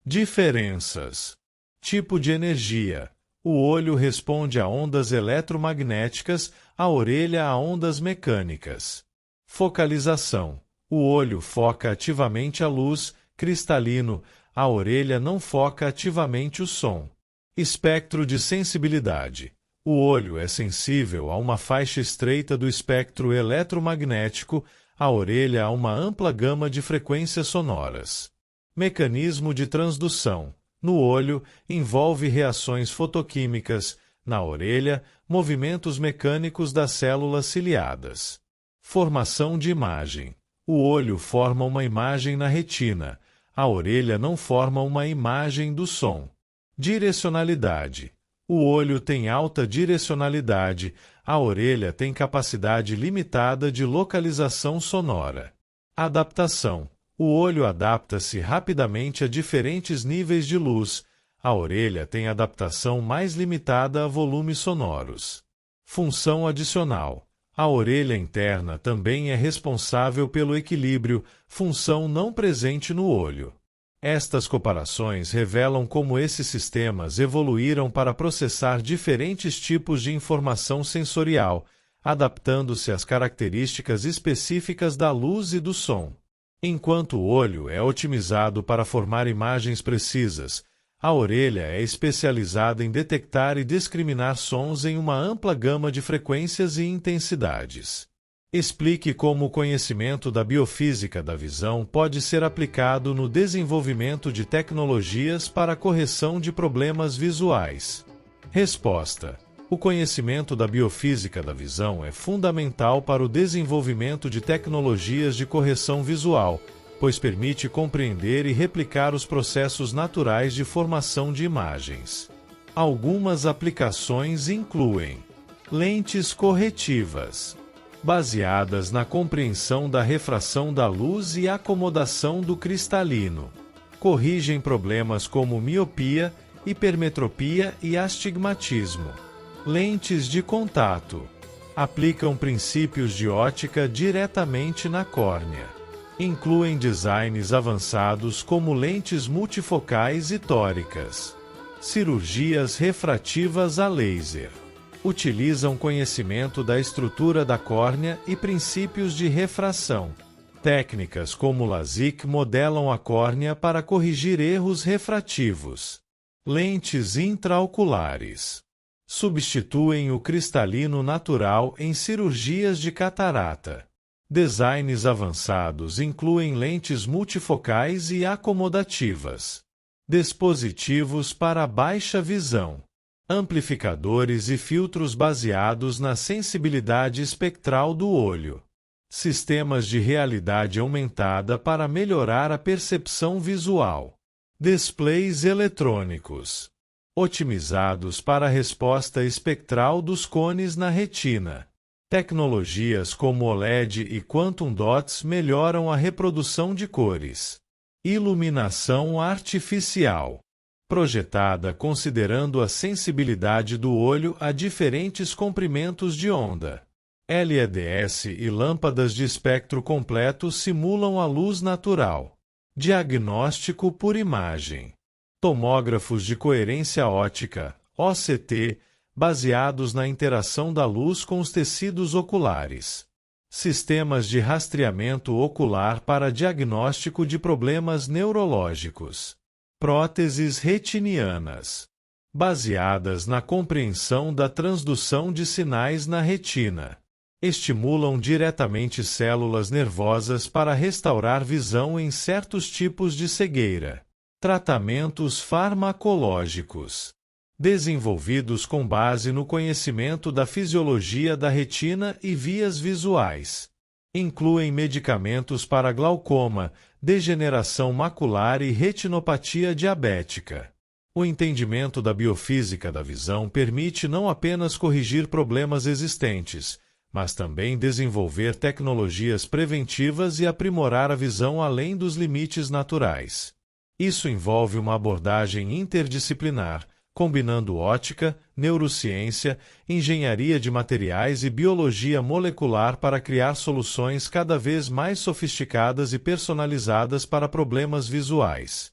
Speaker 1: Diferenças. Tipo de energia. O olho responde a ondas eletromagnéticas, a orelha a ondas mecânicas. Focalização. O olho foca ativamente a luz, cristalino, a orelha não foca ativamente o som. Espectro de sensibilidade. O olho é sensível a uma faixa estreita do espectro eletromagnético, a orelha a uma ampla gama de frequências sonoras. Mecanismo de transdução. No olho, envolve reações fotoquímicas, na orelha, movimentos mecânicos das células ciliadas. Formação de imagem. O olho forma uma imagem na retina, a orelha não forma uma imagem do som. Direcionalidade. O olho tem alta direcionalidade, a orelha tem capacidade limitada de localização sonora. Adaptação. O olho adapta-se rapidamente a diferentes níveis de luz, a orelha tem adaptação mais limitada a volumes sonoros. Função adicional. A orelha interna também é responsável pelo equilíbrio, função não presente no olho. Estas comparações revelam como esses sistemas evoluíram para processar diferentes tipos de informação sensorial, adaptando-se às características específicas da luz e do som. Enquanto o olho é otimizado para formar imagens precisas, a orelha é especializada em detectar e discriminar sons em uma ampla gama de frequências e intensidades. Explique como o conhecimento da biofísica da visão pode ser aplicado no desenvolvimento de tecnologias para a correção de problemas visuais. Resposta: o conhecimento da biofísica da visão é fundamental para o desenvolvimento de tecnologias de correção visual, pois permite compreender e replicar os processos naturais de formação de imagens. Algumas aplicações incluem lentes corretivas, baseadas na compreensão da refração da luz e acomodação do cristalino. Corrigem problemas como miopia, hipermetropia e astigmatismo. Lentes de contato. Aplicam princípios de ótica diretamente na córnea. Incluem designs avançados como lentes multifocais e tóricas. Cirurgias refrativas a laser. Utilizam conhecimento da estrutura da córnea e princípios de refração. Técnicas como LASIK modelam a córnea para corrigir erros refrativos. Lentes intraoculares. Substituem o cristalino natural em cirurgias de catarata. Designs avançados incluem lentes multifocais e acomodativas. Dispositivos para baixa visão. Amplificadores e filtros baseados na sensibilidade espectral do olho. Sistemas de realidade aumentada para melhorar a percepção visual. Displays eletrônicos. Otimizados para a resposta espectral dos cones na retina. Tecnologias como OLED e Quantum Dots melhoram a reprodução de cores. Iluminação artificial. projetada considerando a sensibilidade do olho a diferentes comprimentos de onda. LEDs e lâmpadas de espectro completo simulam a luz natural. Diagnóstico por imagem. Tomógrafos de coerência óptica, OCT, baseados na interação da luz com os tecidos oculares. Sistemas de rastreamento ocular para diagnóstico de problemas neurológicos. Próteses retinianas, baseadas na compreensão da transdução de sinais na retina. Estimulam diretamente células nervosas para restaurar visão em certos tipos de cegueira. Tratamentos farmacológicos, desenvolvidos com base no conhecimento da fisiologia da retina e vias visuais. Incluem medicamentos para glaucoma, degeneração macular e retinopatia diabética. O entendimento da biofísica da visão permite não apenas corrigir problemas existentes, mas também desenvolver tecnologias preventivas e aprimorar a visão além dos limites naturais. Isso envolve uma abordagem interdisciplinar, combinando ótica, neurociência, engenharia de materiais e biologia molecular para criar soluções cada vez mais sofisticadas e personalizadas para problemas visuais.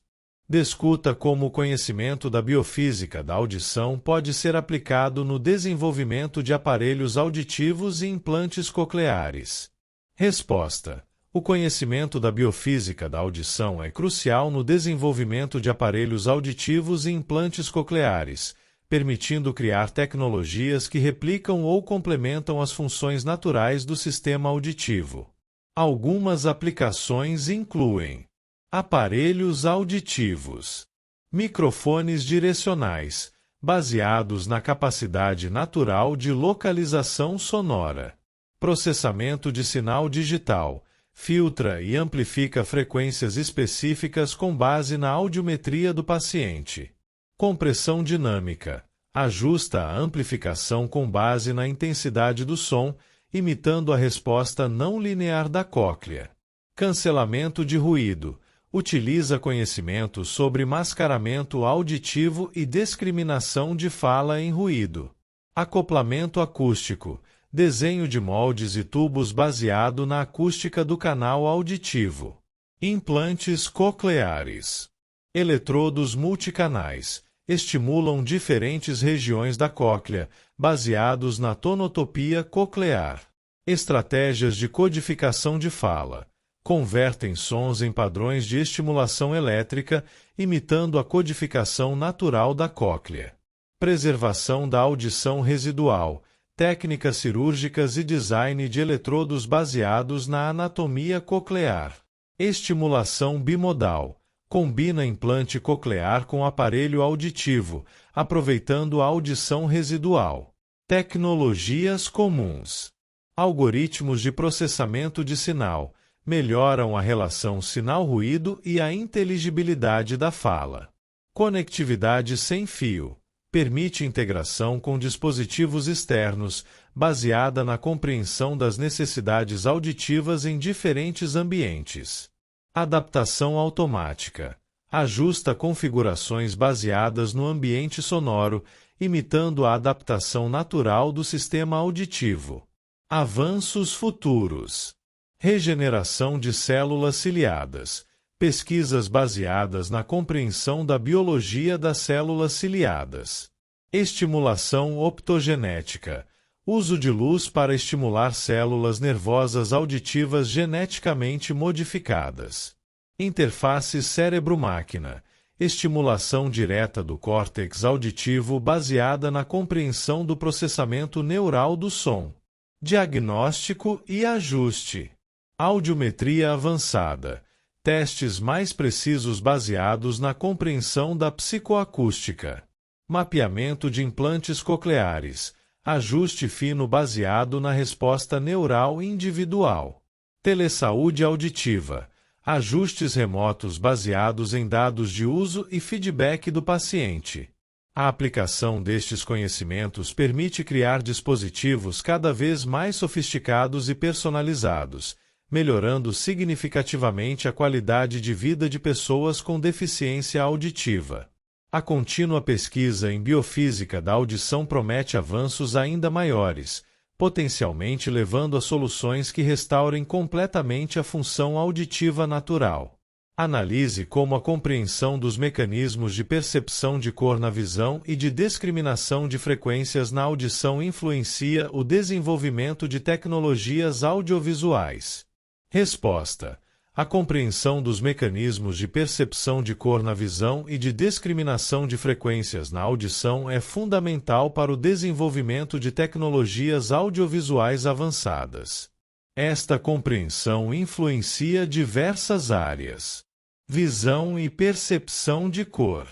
Speaker 1: Discuta como o conhecimento da biofísica da audição pode ser aplicado no desenvolvimento de aparelhos auditivos e implantes cocleares. Resposta: o conhecimento da biofísica da audição é crucial no desenvolvimento de aparelhos auditivos e implantes cocleares, permitindo criar tecnologias que replicam ou complementam as funções naturais do sistema auditivo. Algumas aplicações incluem aparelhos auditivos, microfones direcionais, baseados na capacidade natural de localização sonora, processamento de sinal digital, filtra e amplifica frequências específicas com base na audiometria do paciente, compressão dinâmica, ajusta a amplificação com base na intensidade do som, imitando a resposta não linear da cóclea, cancelamento de ruído, utiliza conhecimento sobre mascaramento auditivo e discriminação de fala em ruído. Acoplamento acústico, desenho de moldes e tubos baseado na acústica do canal auditivo. Implantes cocleares. Eletrodos multicanais, estimulam diferentes regiões da cóclea, baseados na tonotopia coclear. Estratégias de codificação de fala. Convertem sons em padrões de estimulação elétrica, imitando a codificação natural da cóclea. Preservação da audição residual, técnicas cirúrgicas e design de eletrodos baseados na anatomia coclear. Estimulação bimodal, combina implante coclear com aparelho auditivo, aproveitando a audição residual. Tecnologias comuns. Algoritmos de processamento de sinal, melhoram a relação sinal-ruído e a inteligibilidade da fala. Conectividade sem fio. Permite integração com dispositivos externos, baseada na compreensão das necessidades auditivas em diferentes ambientes. Adaptação automática. Ajusta configurações baseadas no ambiente sonoro, imitando a adaptação natural do sistema auditivo. Avanços futuros. Regeneração de células ciliadas. Pesquisas baseadas na compreensão da biologia das células ciliadas. Estimulação optogenética. Uso de luz para estimular células nervosas auditivas geneticamente modificadas. Interface cérebro-máquina. Estimulação direta do córtex auditivo baseada na compreensão do processamento neural do som. Diagnóstico e ajuste. Audiometria avançada. Testes mais precisos baseados na compreensão da psicoacústica. Mapeamento de implantes cocleares. Ajuste fino baseado na resposta neural individual. Telesaúde auditiva. Ajustes remotos baseados em dados de uso e feedback do paciente. A aplicação destes conhecimentos permite criar dispositivos cada vez mais sofisticados e personalizados, melhorando significativamente a qualidade de vida de pessoas com deficiência auditiva. A contínua pesquisa em biofísica da audição promete avanços ainda maiores, potencialmente levando a soluções que restaurem completamente a função auditiva natural. Analise como a compreensão dos mecanismos de percepção de cor na visão e de discriminação de frequências na audição influencia o desenvolvimento de tecnologias audiovisuais. Resposta: a compreensão dos mecanismos de percepção de cor na visão e de discriminação de frequências na audição é fundamental para o desenvolvimento de tecnologias audiovisuais avançadas. Esta compreensão influencia diversas áreas. Visão e percepção de cor.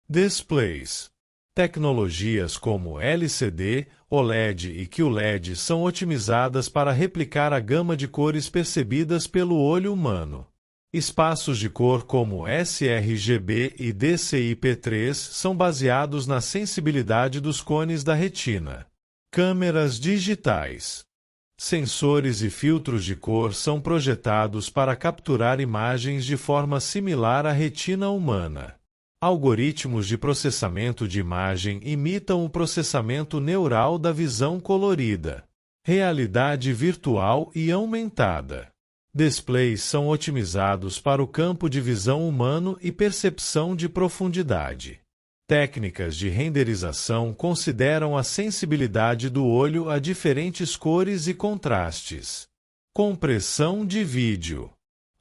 Speaker 1: Displays. Tecnologias como LCD, OLED e QLED são otimizadas para replicar a gama de cores percebidas pelo olho humano. Espaços de cor como sRGB e DCI-P3 são baseados na sensibilidade dos cones da retina. Câmeras digitais. Sensores e filtros de cor são projetados para capturar imagens de forma similar à retina humana. Algoritmos de processamento de imagem imitam o processamento neural da visão colorida. Realidade virtual e aumentada. Displays são otimizados para o campo de visão humano e percepção de profundidade. Técnicas de renderização consideram a sensibilidade do olho a diferentes cores e contrastes. Compressão de vídeo.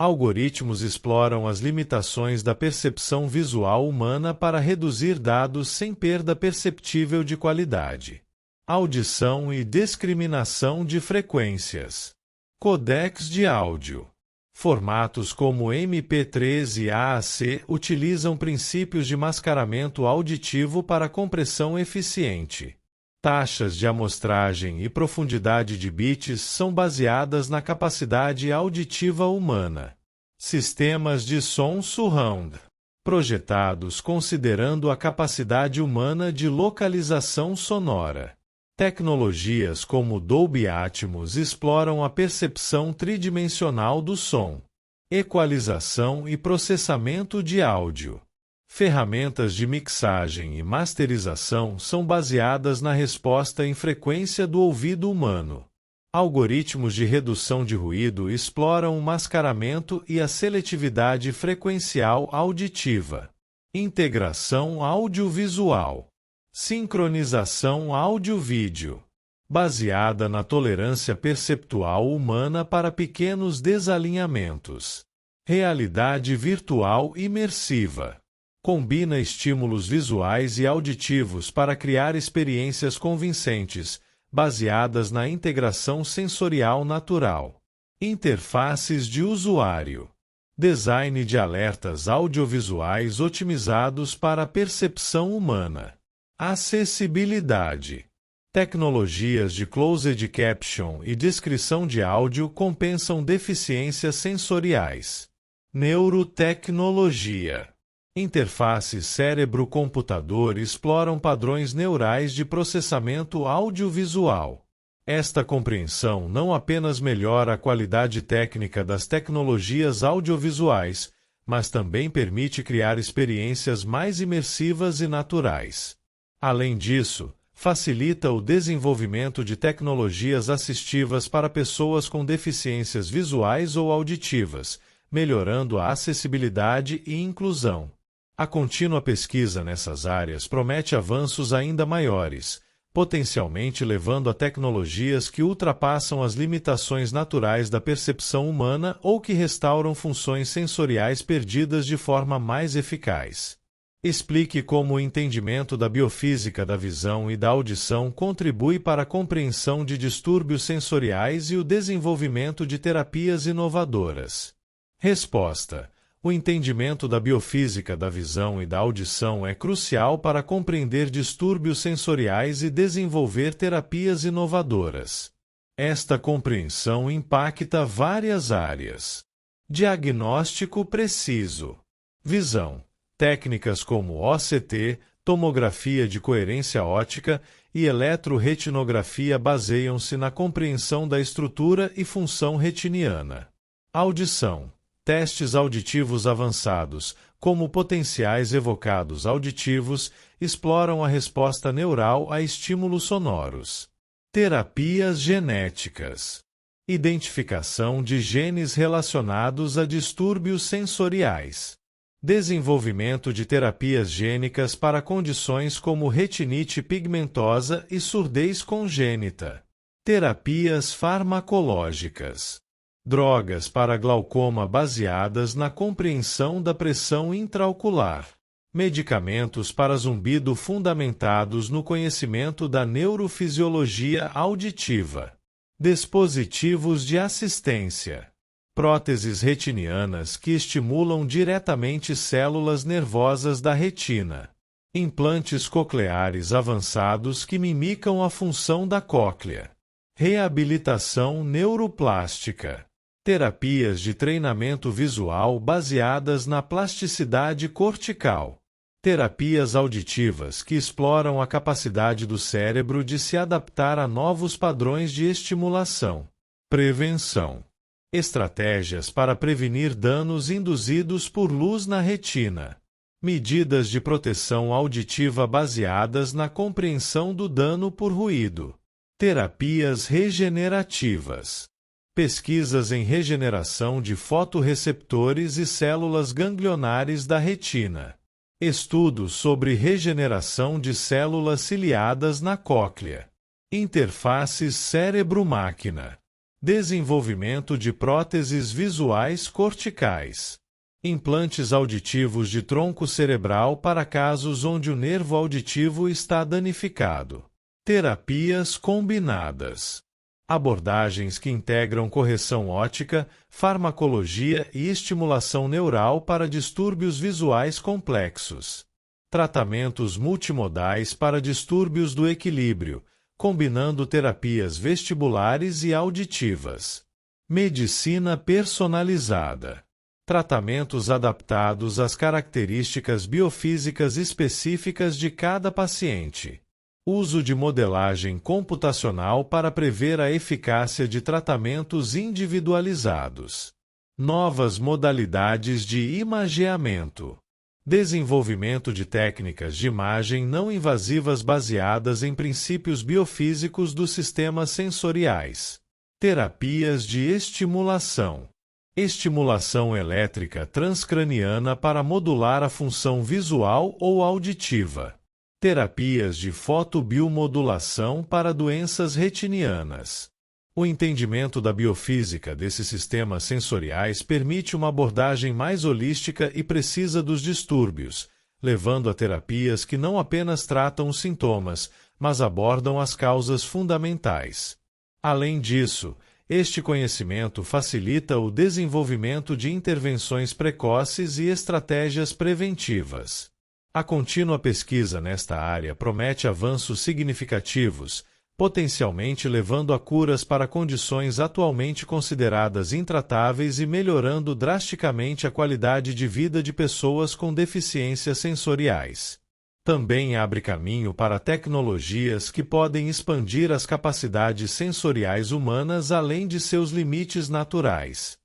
Speaker 1: Algoritmos exploram as limitações da percepção visual humana para reduzir dados sem perda perceptível de qualidade. Audição e discriminação de frequências. Codecs de áudio. Formatos como MP3 e AAC utilizam princípios de mascaramento auditivo para compressão eficiente. Taxas de amostragem e profundidade de bits são baseadas na capacidade auditiva humana. Sistemas de som surround. Projetados considerando a capacidade humana de localização sonora. Tecnologias como Dolby Atmos exploram a percepção tridimensional do som. Equalização e processamento de áudio. Ferramentas de mixagem e masterização são baseadas na resposta em frequência do ouvido humano. Algoritmos de redução de ruído exploram o mascaramento e a seletividade frequencial auditiva. Integração audiovisual. Sincronização áudio-vídeo. Baseada na tolerância perceptual humana para pequenos desalinhamentos. Realidade virtual imersiva. Combina estímulos visuais e auditivos para criar experiências convincentes, baseadas na integração sensorial natural. Interfaces de usuário. Design de alertas audiovisuais otimizados para a percepção humana. Acessibilidade. Tecnologias de closed caption e descrição de áudio compensam deficiências sensoriais. Neurotecnologia. Interfaces cérebro-computador exploram padrões neurais de processamento audiovisual. Esta compreensão não apenas melhora a qualidade técnica das tecnologias audiovisuais, mas também permite criar experiências mais imersivas e naturais. Além disso, facilita o desenvolvimento de tecnologias assistivas para pessoas com deficiências visuais ou auditivas, melhorando a acessibilidade e inclusão. A contínua pesquisa nessas áreas promete avanços ainda maiores, potencialmente levando a tecnologias que ultrapassam as limitações naturais da percepção humana ou que restauram funções sensoriais perdidas de forma mais eficaz. Explique como o entendimento da biofísica da visão e da audição contribui para a compreensão de distúrbios sensoriais e o desenvolvimento de terapias inovadoras. Resposta: o entendimento da biofísica da visão e da audição é crucial para compreender distúrbios sensoriais e desenvolver terapias inovadoras. Esta compreensão impacta várias áreas. Diagnóstico preciso. Visão. Técnicas como OCT, tomografia de coerência óptica e eletroretinografia baseiam-se na compreensão da estrutura e função retiniana. Audição. Testes auditivos avançados, como potenciais evocados auditivos, exploram a resposta neural a estímulos sonoros. Terapias genéticas. Identificação de genes relacionados a distúrbios sensoriais. Desenvolvimento de terapias gênicas para condições como retinite pigmentosa e surdez congênita. Terapias farmacológicas. Drogas para glaucoma baseadas na compreensão da pressão intraocular. Medicamentos para zumbido fundamentados no conhecimento da neurofisiologia auditiva. Dispositivos de assistência. Próteses retinianas que estimulam diretamente células nervosas da retina. Implantes cocleares avançados que mimicam a função da cóclea. Reabilitação neuroplástica. Terapias de treinamento visual baseadas na plasticidade cortical. Terapias auditivas que exploram a capacidade do cérebro de se adaptar a novos padrões de estimulação. Prevenção. Estratégias para prevenir danos induzidos por luz na retina. Medidas de proteção auditiva baseadas na compreensão do dano por ruído. Terapias regenerativas. Pesquisas em regeneração de fotorreceptores e células ganglionares da retina. Estudos sobre regeneração de células ciliadas na cóclea. Interfaces cérebro-máquina. Desenvolvimento de próteses visuais corticais. Implantes auditivos de tronco cerebral para casos onde o nervo auditivo está danificado. Terapias combinadas. Abordagens que integram correção óptica, farmacologia e estimulação neural para distúrbios visuais complexos. Tratamentos multimodais para distúrbios do equilíbrio, combinando terapias vestibulares e auditivas. Medicina personalizada. Tratamentos adaptados às características biofísicas específicas de cada paciente. Uso de modelagem computacional para prever a eficácia de tratamentos individualizados. Novas modalidades de imageamento. Desenvolvimento de técnicas de imagem não invasivas baseadas em princípios biofísicos dos sistemas sensoriais. Terapias de estimulação. Estimulação elétrica transcraniana para modular a função visual ou auditiva. Terapias de fotobiomodulação para doenças retinianas. O entendimento da biofísica desses sistemas sensoriais permite uma abordagem mais holística e precisa dos distúrbios, levando a terapias que não apenas tratam os sintomas, mas abordam as causas fundamentais. Além disso, este conhecimento facilita o desenvolvimento de intervenções precoces e estratégias preventivas. A contínua pesquisa nesta área promete avanços significativos, potencialmente levando a curas para condições atualmente consideradas intratáveis e melhorando drasticamente a qualidade de vida de pessoas com deficiências sensoriais. Também abre caminho para tecnologias que podem expandir as capacidades sensoriais humanas além de seus limites naturais.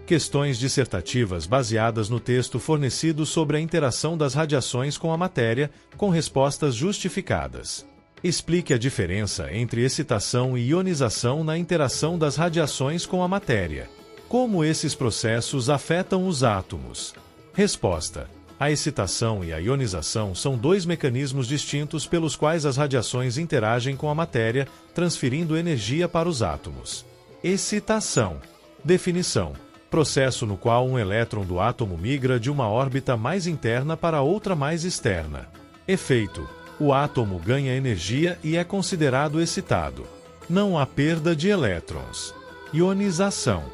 Speaker 1: Questões dissertativas baseadas no texto fornecido sobre a interação das radiações com a matéria, com respostas justificadas. Explique a diferença entre excitação e ionização na interação das radiações com a matéria. Como esses processos afetam os átomos? Resposta: a excitação e a ionização são dois mecanismos distintos pelos quais as radiações interagem com a matéria, transferindo energia para os átomos. Excitação. Definição: processo no qual um elétron do átomo migra de uma órbita mais interna para outra mais externa. Efeito: o átomo ganha energia e é considerado excitado. Não há perda de elétrons. Ionização.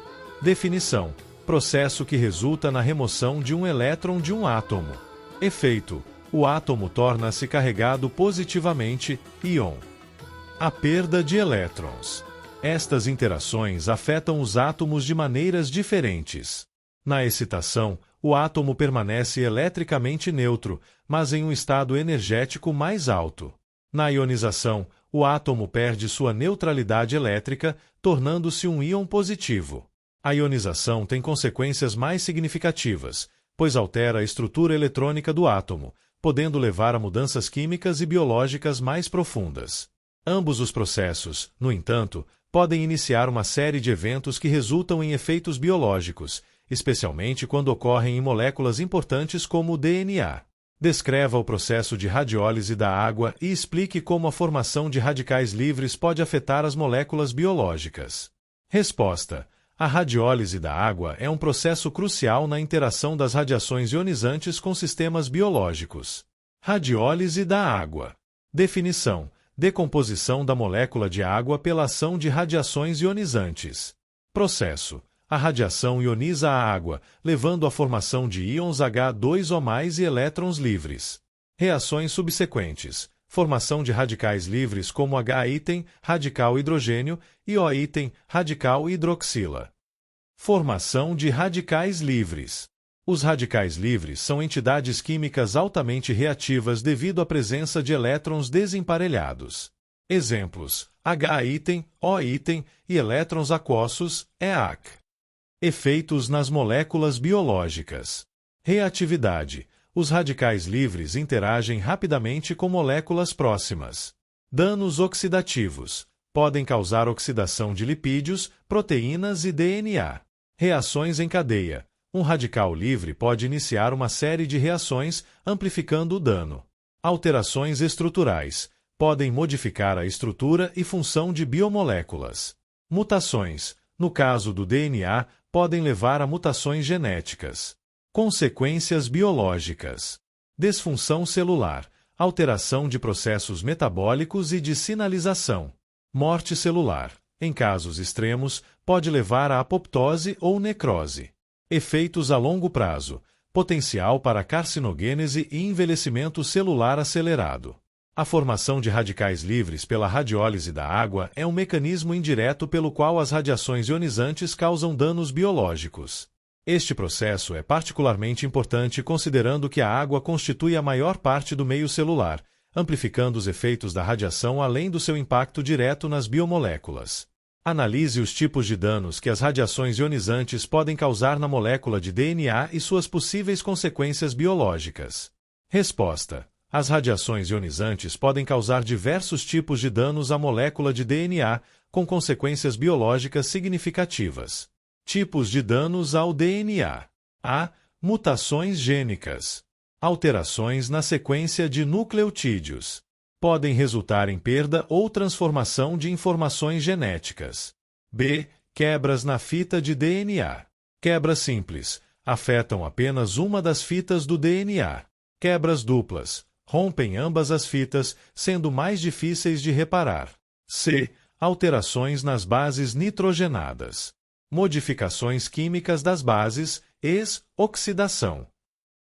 Speaker 1: Definição: processo que resulta na remoção de um elétron de um átomo. Efeito: o átomo torna-se carregado positivamente, íon. A perda de elétrons. Estas interações afetam os átomos de maneiras diferentes. Na excitação, o átomo permanece eletricamente neutro, mas em um estado energético mais alto. Na ionização, o átomo perde sua neutralidade elétrica, tornando-se um íon positivo. A ionização tem consequências mais significativas, pois altera a estrutura eletrônica do átomo, podendo levar a mudanças químicas e biológicas mais profundas. Ambos os processos, no entanto, podem iniciar uma série de eventos que resultam em efeitos biológicos, especialmente quando ocorrem em moléculas importantes como o DNA. Descreva o processo de radiólise da água e explique como a formação de radicais livres pode afetar as moléculas biológicas. Resposta: a radiólise da água é um processo crucial na interação das radiações ionizantes com sistemas biológicos. Radiólise da água. Definição: decomposição da molécula de água pela ação de radiações ionizantes. Processo: a radiação ioniza a água, levando à formação de íons H2O+ e elétrons livres. Reações subsequentes: formação de radicais livres como H-, radical hidrogênio, e O-, radical hidroxila. Formação de radicais livres. Os radicais livres são entidades químicas altamente reativas devido à presença de elétrons desemparelhados. Exemplos: H-, O- e elétrons aquosos, EAC. Efeitos nas moléculas biológicas. Reatividade: os radicais livres interagem rapidamente com moléculas próximas. Danos oxidativos: podem causar oxidação de lipídios, proteínas e DNA. Reações em cadeia: um radical livre pode iniciar uma série de reações, amplificando o dano. Alterações estruturais: podem modificar a estrutura e função de biomoléculas. Mutações: no caso do DNA, podem levar a mutações genéticas. Consequências biológicas: desfunção celular, alteração de processos metabólicos e de sinalização. Morte celular: em casos extremos, pode levar à apoptose ou necrose. Efeitos a longo prazo: potencial para carcinogênese e envelhecimento celular acelerado. A formação de radicais livres pela radiólise da água é um mecanismo indireto pelo qual as radiações ionizantes causam danos biológicos. Este processo é particularmente importante considerando que a água constitui a maior parte do meio celular, amplificando os efeitos da radiação além do seu impacto direto nas biomoléculas. Analise os tipos de danos que as radiações ionizantes podem causar na molécula de DNA e suas possíveis consequências biológicas. Resposta: as radiações ionizantes podem causar diversos tipos de danos à molécula de DNA, com consequências biológicas significativas. Tipos de danos ao DNA. A. Mutações gênicas. Alterações na sequência de nucleotídeos. Podem resultar em perda ou transformação de informações genéticas. B. Quebras na fita de DNA. Quebras simples. Afetam apenas uma das fitas do DNA. Quebras duplas. Rompem ambas as fitas, sendo mais difíceis de reparar. C. Alterações nas bases nitrogenadas. Modificações químicas das bases, oxidação.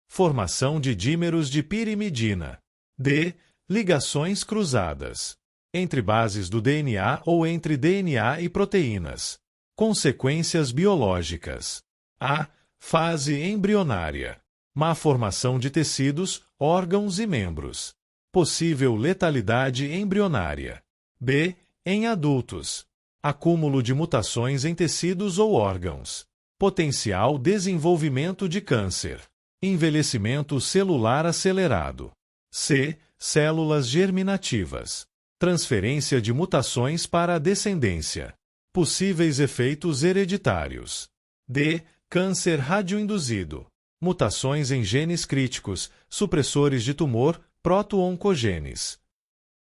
Speaker 1: Formação de dímeros de pirimidina. D. Ligações cruzadas. Entre bases do DNA ou entre DNA e proteínas. Consequências biológicas. A. Fase embrionária. Má formação de tecidos, órgãos e membros. Possível letalidade embrionária. B. Em adultos. Acúmulo de mutações em tecidos ou órgãos. Potencial desenvolvimento de câncer. Envelhecimento celular acelerado. C. Células germinativas. Transferência de mutações para a descendência. Possíveis efeitos hereditários. D. Câncer radioinduzido. Mutações em genes críticos, supressores de tumor, proto-oncogenes.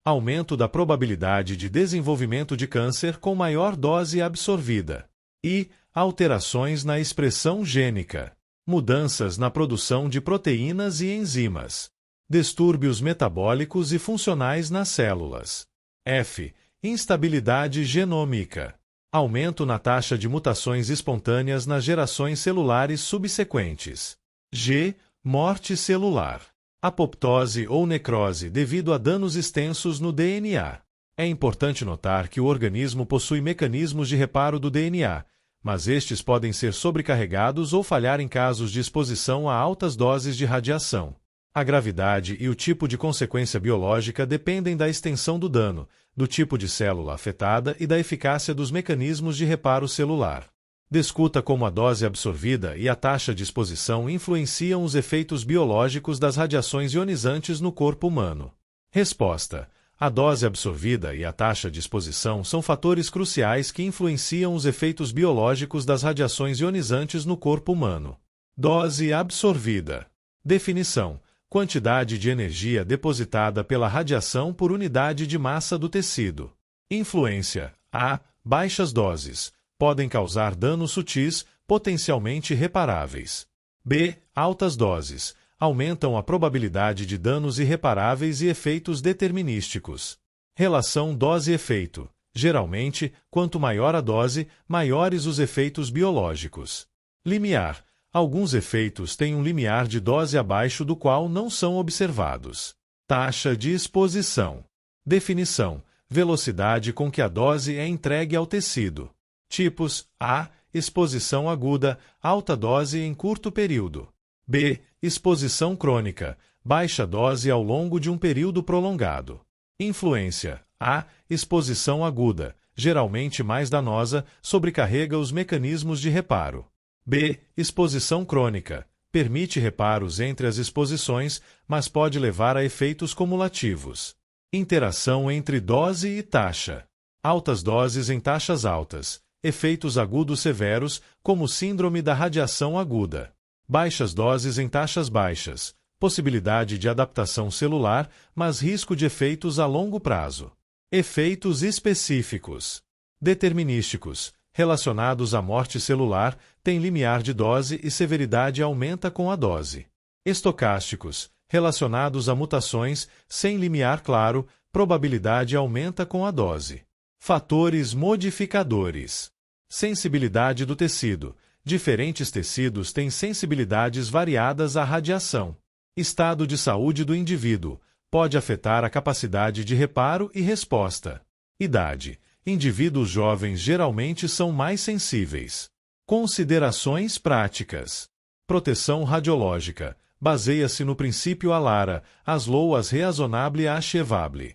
Speaker 1: Aumento da probabilidade de desenvolvimento de câncer com maior dose absorvida. E alterações na expressão gênica. Mudanças na produção de proteínas e enzimas. Distúrbios metabólicos e funcionais nas células. F. Instabilidade genômica. Aumento na taxa de mutações espontâneas nas gerações celulares subsequentes. G. Morte celular. Apoptose ou necrose devido a danos extensos no DNA. É importante notar que o organismo possui mecanismos de reparo do DNA, mas estes podem ser sobrecarregados ou falhar em casos de exposição a altas doses de radiação. A gravidade e o tipo de consequência biológica dependem da extensão do dano, do tipo de célula afetada e da eficácia dos mecanismos de reparo celular. Discuta como a dose absorvida e a taxa de exposição influenciam os efeitos biológicos das radiações ionizantes no corpo humano. Resposta: a dose absorvida e a taxa de exposição são fatores cruciais que influenciam os efeitos biológicos das radiações ionizantes no corpo humano. Dose absorvida. Definição: quantidade de energia depositada pela radiação por unidade de massa do tecido. Influência: a. Baixas doses podem causar danos sutis, potencialmente reparáveis. B. Altas doses aumentam a probabilidade de danos irreparáveis e efeitos determinísticos. Relação dose-efeito. Geralmente, quanto maior a dose, maiores os efeitos biológicos. Limiar. Alguns efeitos têm um limiar de dose abaixo do qual não são observados. Taxa de exposição. Definição: velocidade com que a dose é entregue ao tecido. Tipos: A. Exposição aguda, alta dose em curto período. B. Exposição crônica, baixa dose ao longo de um período prolongado. Influência: A. Exposição aguda, geralmente mais danosa, sobrecarrega os mecanismos de reparo. B. Exposição crônica, permite reparos entre as exposições, mas pode levar a efeitos cumulativos. Interação entre dose e taxa. Altas doses em taxas altas. Efeitos agudos severos, como síndrome da radiação aguda. Baixas doses em taxas baixas. Possibilidade de adaptação celular, mas risco de efeitos a longo prazo. Efeitos específicos. Determinísticos. Relacionados à morte celular, têm limiar de dose e severidade aumenta com a dose. Estocásticos. Relacionados a mutações, sem limiar claro, probabilidade aumenta com a dose. Fatores modificadores. Sensibilidade do tecido. Diferentes tecidos têm sensibilidades variadas à radiação. Estado de saúde do indivíduo. Pode afetar a capacidade de reparo e resposta. Idade. Indivíduos jovens geralmente são mais sensíveis. Considerações práticas. Proteção radiológica. Baseia-se no princípio ALARA, as loas raisonnables achevables.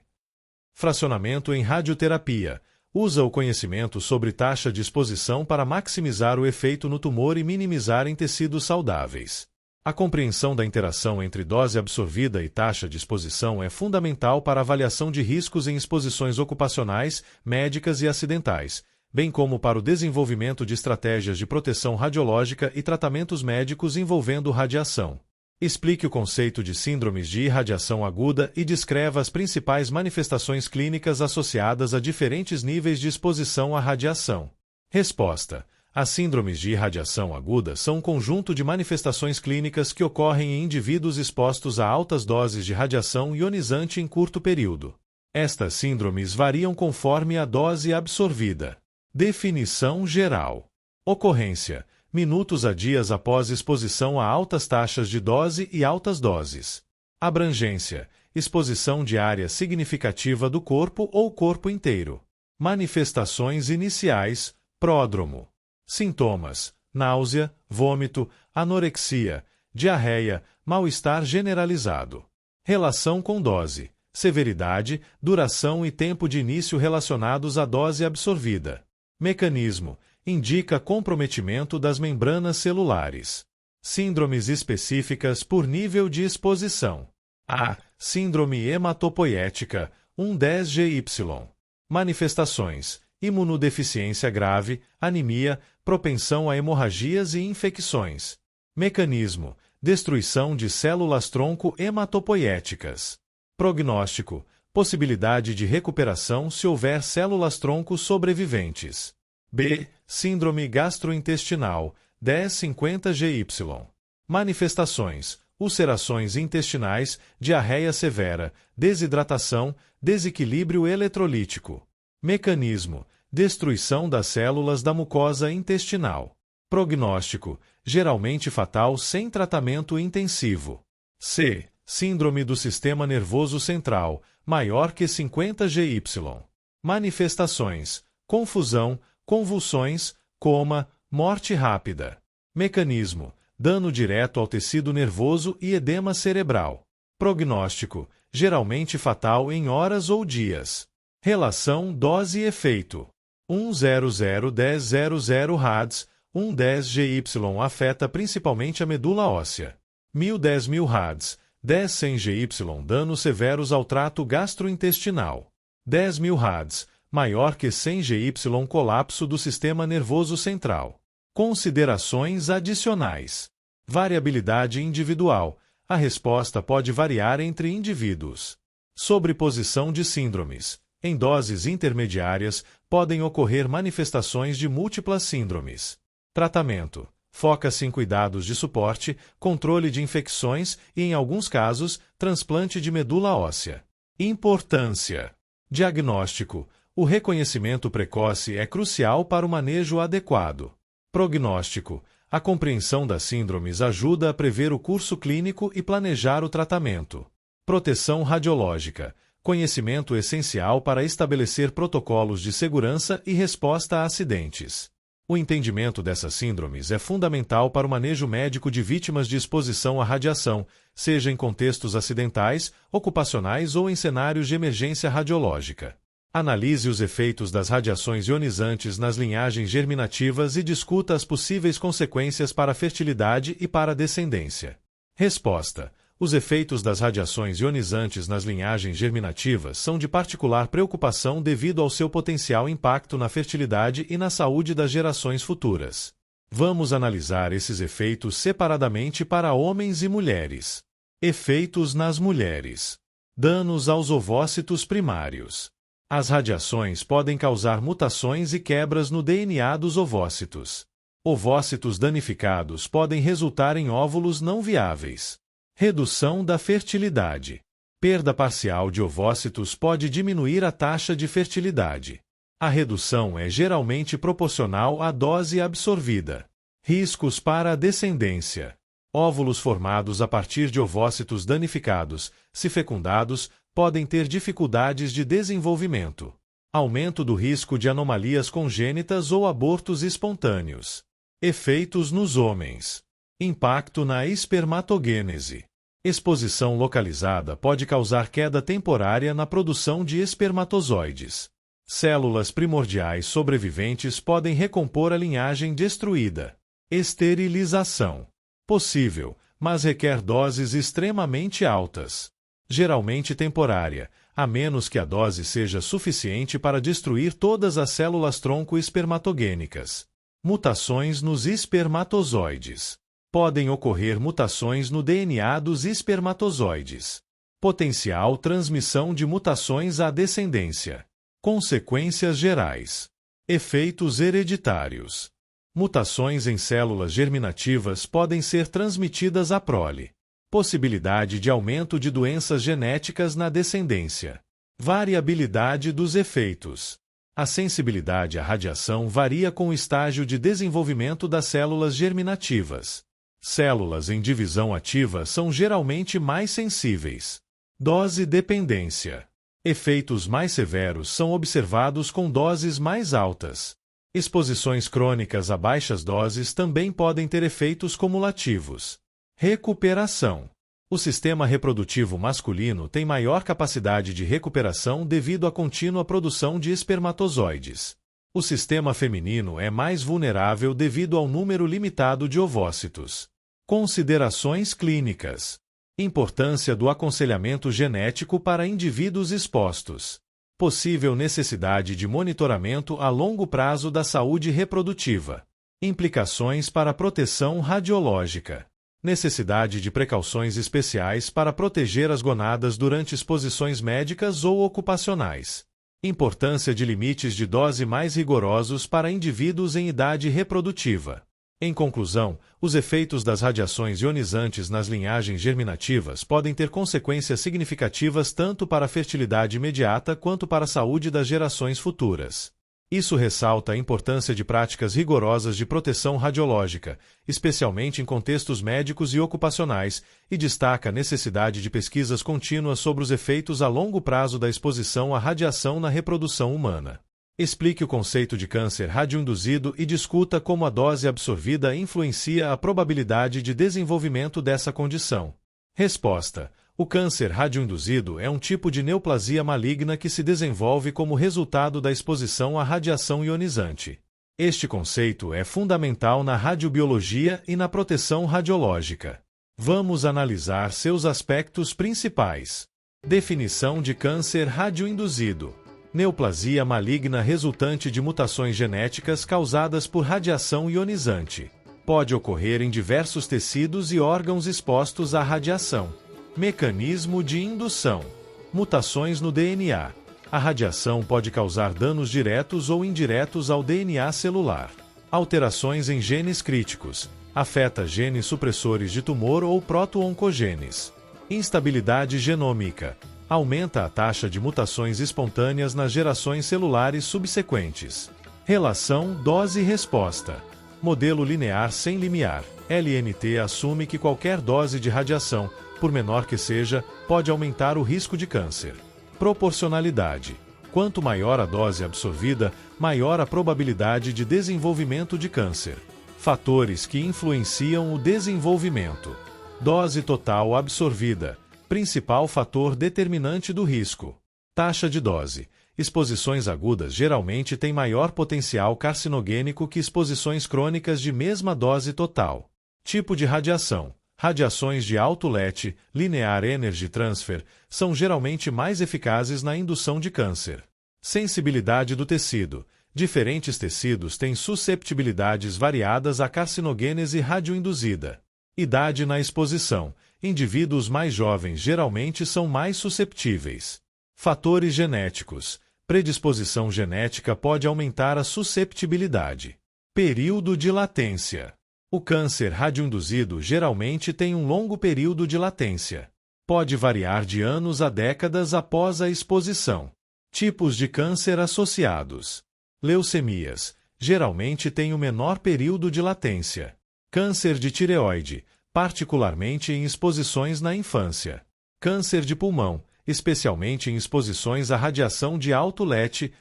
Speaker 1: Fracionamento em radioterapia. Usa o conhecimento sobre taxa de exposição para maximizar o efeito no tumor e minimizar em tecidos saudáveis. A compreensão da interação entre dose absorvida e taxa de exposição é fundamental para a avaliação de riscos em exposições ocupacionais, médicas e acidentais, bem como para o desenvolvimento de estratégias de proteção radiológica e tratamentos médicos envolvendo radiação. Explique o conceito de síndromes de irradiação aguda e descreva as principais manifestações clínicas associadas a diferentes níveis de exposição à radiação. Resposta: as síndromes de irradiação aguda são um conjunto de manifestações clínicas que ocorrem em indivíduos expostos a altas doses de radiação ionizante em curto período. Estas síndromes variam conforme a dose absorvida. Definição geral. Ocorrência: minutos a dias após exposição a altas taxas de dose e altas doses. Abrangência: exposição de área significativa do corpo ou corpo inteiro. Manifestações iniciais: pródromo. Sintomas: náusea, vômito, anorexia, diarreia, mal-estar generalizado. Relação com dose: severidade, duração e tempo de início relacionados à dose absorvida. Mecanismo: indica comprometimento das membranas celulares. Síndromes específicas por nível de exposição. A. Síndrome hematopoética, 110GY. Manifestações: imunodeficiência grave, anemia, propensão a hemorragias e infecções. Mecanismo: destruição de células-tronco hematopoéticas. Prognóstico: possibilidade de recuperação se houver células-tronco sobreviventes. B. Síndrome gastrointestinal, 1050GY. Manifestações: ulcerações intestinais, diarreia severa, desidratação, desequilíbrio eletrolítico. Mecanismo: destruição das células da mucosa intestinal. Prognóstico: geralmente fatal sem tratamento intensivo. C. Síndrome do sistema nervoso central, maior que 50GY. Manifestações: confusão, convulsões, coma, morte rápida. Mecanismo: dano direto ao tecido nervoso e edema cerebral. Prognóstico: geralmente fatal em horas ou dias. Relação dose-efeito: 1001000 rads, 10 GY afeta principalmente a medula óssea. 10.000 rads, 10-100 GY danos severos ao trato gastrointestinal. 10.000 rads, maior que 100 GY colapso do sistema nervoso central. Considerações adicionais. Variabilidade individual. A resposta pode variar entre indivíduos. Sobreposição de síndromes. Em doses intermediárias, podem ocorrer manifestações de múltiplas síndromes. Tratamento. Foca-se em cuidados de suporte, controle de infecções e, em alguns casos, transplante de medula óssea. Importância. Diagnóstico. O reconhecimento precoce é crucial para o manejo adequado. Prognóstico. A compreensão das síndromes ajuda a prever o curso clínico e planejar o tratamento. Proteção radiológica. Conhecimento essencial para estabelecer protocolos de segurança e resposta a acidentes. O entendimento dessas síndromes é fundamental para o manejo médico de vítimas de exposição à radiação, seja em contextos acidentais, ocupacionais ou em cenários de emergência radiológica. Analise os efeitos das radiações ionizantes nas linhagens germinativas e discuta as possíveis consequências para a fertilidade e para a descendência. Resposta. Os efeitos das radiações ionizantes nas linhagens germinativas são de particular preocupação devido ao seu potencial impacto na fertilidade e na saúde das gerações futuras. Vamos analisar esses efeitos separadamente para homens e mulheres. Efeitos nas mulheres. Danos aos ovócitos primários. As radiações podem causar mutações e quebras no DNA dos ovócitos. Ovócitos danificados podem resultar em óvulos não viáveis. Redução da fertilidade. Perda parcial de ovócitos pode diminuir a taxa de fertilidade. A redução é geralmente proporcional à dose absorvida. Riscos para a descendência. Óvulos formados a partir de ovócitos danificados, se fecundados, podem ter dificuldades de desenvolvimento. Aumento do risco de anomalias congênitas ou abortos espontâneos. Efeitos nos homens. Impacto na espermatogênese. Exposição localizada pode causar queda temporária na produção de espermatozoides. Células primordiais sobreviventes podem recompor a linhagem destruída. Esterilização. Possível, mas requer doses extremamente altas. Geralmente temporária, a menos que a dose seja suficiente para destruir todas as células tronco espermatogênicas. Mutações nos espermatozoides. Podem ocorrer mutações no DNA dos espermatozoides. Potencial transmissão de mutações à descendência. Consequências gerais. Efeitos hereditários. Mutações em células germinativas podem ser transmitidas à prole. Possibilidade de aumento de doenças genéticas na descendência. Variabilidade dos efeitos. A sensibilidade à radiação varia com o estágio de desenvolvimento das células germinativas. Células em divisão ativa são geralmente mais sensíveis. Dose dependência. Efeitos mais severos são observados com doses mais altas. Exposições crônicas a baixas doses também podem ter efeitos cumulativos. Recuperação. O sistema reprodutivo masculino tem maior capacidade de recuperação devido à contínua produção de espermatozoides. O sistema feminino é mais vulnerável devido ao número limitado de ovócitos. Considerações clínicas. Importância do aconselhamento genético para indivíduos expostos. Possível necessidade de monitoramento a longo prazo da saúde reprodutiva. Implicações para a proteção radiológica. Necessidade de precauções especiais para proteger as gonadas durante exposições médicas ou ocupacionais. Importância de limites de dose mais rigorosos para indivíduos em idade reprodutiva. Em conclusão, os efeitos das radiações ionizantes nas linhagens germinativas podem ter consequências significativas tanto para a fertilidade imediata quanto para a saúde das gerações futuras. Isso ressalta a importância de práticas rigorosas de proteção radiológica, especialmente em contextos médicos e ocupacionais, e destaca a necessidade de pesquisas contínuas sobre os efeitos a longo prazo da exposição à radiação na reprodução humana. Explique o conceito de câncer radioinduzido e discuta como a dose absorvida influencia a probabilidade de desenvolvimento dessa condição. Resposta: o câncer radioinduzido é um tipo de neoplasia maligna que se desenvolve como resultado da exposição à radiação ionizante. Este conceito é fundamental na radiobiologia e na proteção radiológica. Vamos analisar seus aspectos principais. Definição de câncer radioinduzido. Neoplasia maligna resultante de mutações genéticas causadas por radiação ionizante. Pode ocorrer em diversos tecidos e órgãos expostos à radiação. Mecanismo de indução. Mutações no DNA. A radiação pode causar danos diretos ou indiretos ao DNA celular. Alterações em genes críticos. Afeta genes supressores de tumor ou proto-oncogenes. Instabilidade genômica. Aumenta a taxa de mutações espontâneas nas gerações celulares subsequentes. Relação dose-resposta. Modelo linear sem limiar. LNT assume que qualquer dose de radiação, por menor que seja, pode aumentar o risco de câncer. Proporcionalidade. Quanto maior a dose absorvida, maior a probabilidade de desenvolvimento de câncer. Fatores que influenciam o desenvolvimento. Dose total absorvida. Principal fator determinante do risco. Taxa de dose. Exposições agudas geralmente têm maior potencial carcinogênico que exposições crônicas de mesma dose total. Tipo de radiação. Radiações de alto LET, Linear Energy Transfer, são geralmente mais eficazes na indução de câncer. Sensibilidade do tecido. Diferentes tecidos têm susceptibilidades variadas à carcinogênese radioinduzida. Idade na exposição. Indivíduos mais jovens geralmente são mais susceptíveis. Fatores genéticos. Predisposição genética pode aumentar a susceptibilidade. Período de latência. O câncer radioinduzido geralmente tem um longo período de latência. Pode variar de anos a décadas após a exposição. Tipos de câncer associados. Leucemias. Geralmente têm o menor período de latência. Câncer de tireoide, particularmente em exposições na infância. Câncer de pulmão, especialmente em exposições à radiação de alto LET,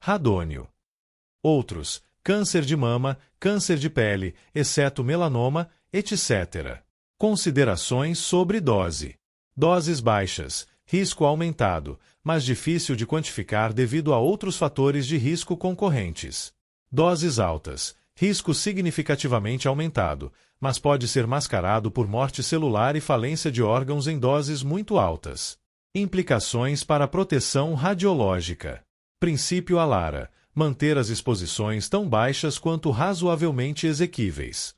Speaker 1: radônio. Outros. Câncer de mama, câncer de pele, exceto melanoma, etc. Considerações sobre dose. Doses baixas, risco aumentado, mas difícil de quantificar devido a outros fatores de risco concorrentes. Doses altas, risco significativamente aumentado, mas pode ser mascarado por morte celular e falência de órgãos em doses muito altas. Implicações para a proteção radiológica. Princípio ALARA. Manter as exposições tão baixas quanto razoavelmente exequíveis.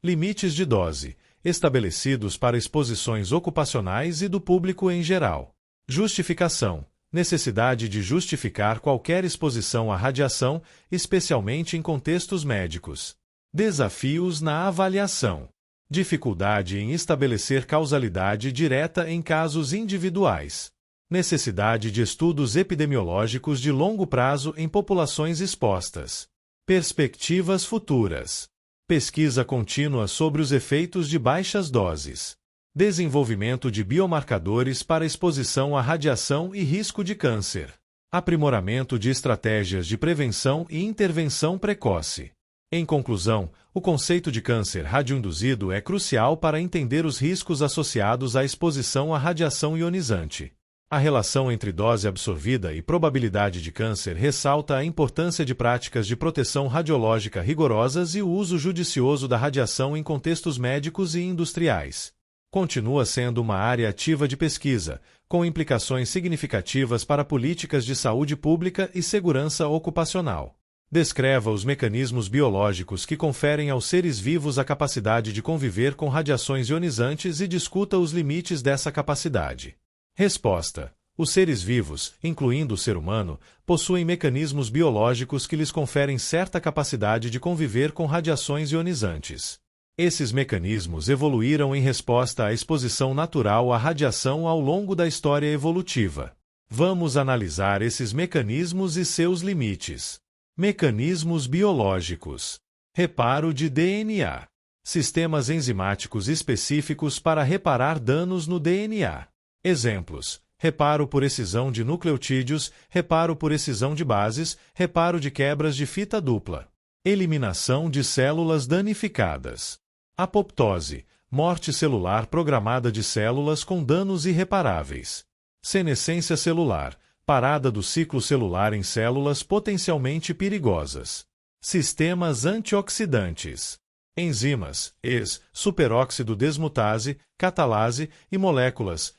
Speaker 1: Limites de dose, estabelecidos para exposições ocupacionais e do público em geral. Justificação. Necessidade de justificar qualquer exposição à radiação, especialmente em contextos médicos. Desafios na avaliação. Dificuldade em estabelecer causalidade direta em casos individuais. Necessidade de estudos epidemiológicos de longo prazo em populações expostas. Perspectivas futuras. Pesquisa contínua sobre os efeitos de baixas doses. Desenvolvimento de biomarcadores para exposição à radiação e risco de câncer. Aprimoramento de estratégias de prevenção e intervenção precoce. Em conclusão, o conceito de câncer radioinduzido é crucial para entender os riscos associados à exposição à radiação ionizante. A relação entre dose absorvida e probabilidade de câncer ressalta a importância de práticas de proteção radiológica rigorosas e o uso judicioso da radiação em contextos médicos e industriais. Continua sendo uma área ativa de pesquisa, com implicações significativas para políticas de saúde pública e segurança ocupacional. Descreva os mecanismos biológicos que conferem aos seres vivos a capacidade de conviver com radiações ionizantes e discuta os limites dessa capacidade. Resposta. Os seres vivos, incluindo o ser humano, possuem mecanismos biológicos que lhes conferem certa capacidade de conviver com radiações ionizantes. Esses mecanismos evoluíram em resposta à exposição natural à radiação ao longo da história evolutiva. Vamos analisar esses mecanismos e seus limites. Mecanismos biológicos. Reparo de DNA. Sistemas enzimáticos específicos para reparar danos no DNA. Exemplos: reparo por excisão de nucleotídeos, reparo por excisão de bases, reparo de quebras de fita dupla. Eliminação de células danificadas. Apoptose, morte celular programada de células com danos irreparáveis. Senescência celular, parada do ciclo celular em células potencialmente perigosas. Sistemas antioxidantes. Enzimas, superóxido desmutase, catalase e moléculas,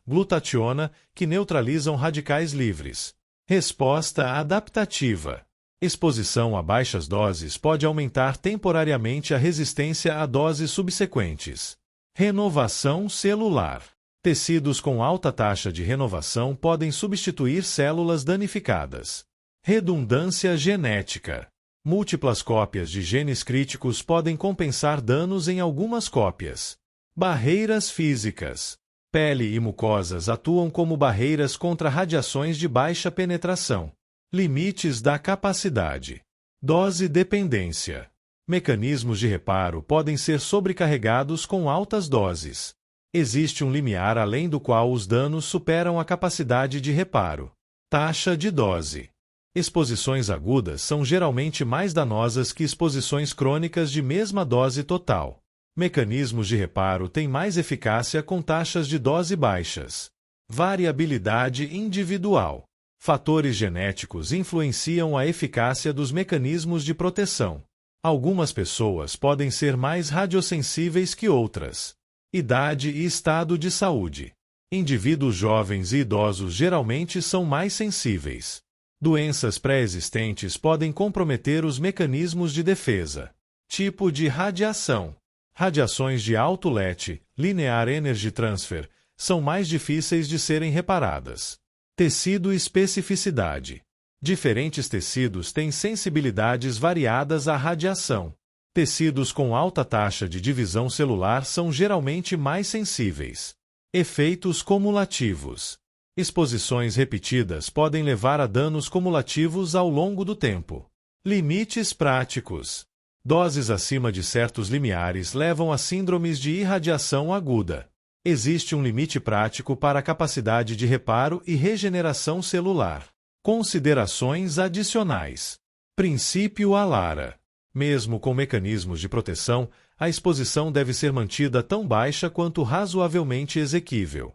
Speaker 1: glutationa, que neutralizam radicais livres. Resposta adaptativa. Exposição a baixas doses pode aumentar temporariamente a resistência a doses subsequentes. Renovação celular. Tecidos com alta taxa de renovação podem substituir células danificadas. Redundância genética. Múltiplas cópias de genes críticos podem compensar danos em algumas cópias. Barreiras físicas. Pele e mucosas atuam como barreiras contra radiações de baixa penetração. Limites da capacidade. Dose dependência. Mecanismos de reparo podem ser sobrecarregados com altas doses. Existe um limiar além do qual os danos superam a capacidade de reparo. Taxa de dose. Exposições agudas são geralmente mais danosas que exposições crônicas de mesma dose total. Mecanismos de reparo têm mais eficácia com taxas de dose baixas. Variabilidade individual. Fatores genéticos influenciam a eficácia dos mecanismos de proteção. Algumas pessoas podem ser mais radiosensíveis que outras. Idade e estado de saúde. Indivíduos jovens e idosos geralmente são mais sensíveis. Doenças pré-existentes podem comprometer os mecanismos de defesa. Tipo de radiação. Radiações de alto LET, Linear Energy Transfer, são mais difíceis de serem reparadas. Tecido especificidade. Diferentes tecidos têm sensibilidades variadas à radiação. Tecidos com alta taxa de divisão celular são geralmente mais sensíveis. Efeitos cumulativos. Exposições repetidas podem levar a danos cumulativos ao longo do tempo. Limites práticos. Doses acima de certos limiares levam a síndromes de irradiação aguda. Existe um limite prático para a capacidade de reparo e regeneração celular. Considerações adicionais. Princípio ALARA. Mesmo com mecanismos de proteção, a exposição deve ser mantida tão baixa quanto razoavelmente exequível.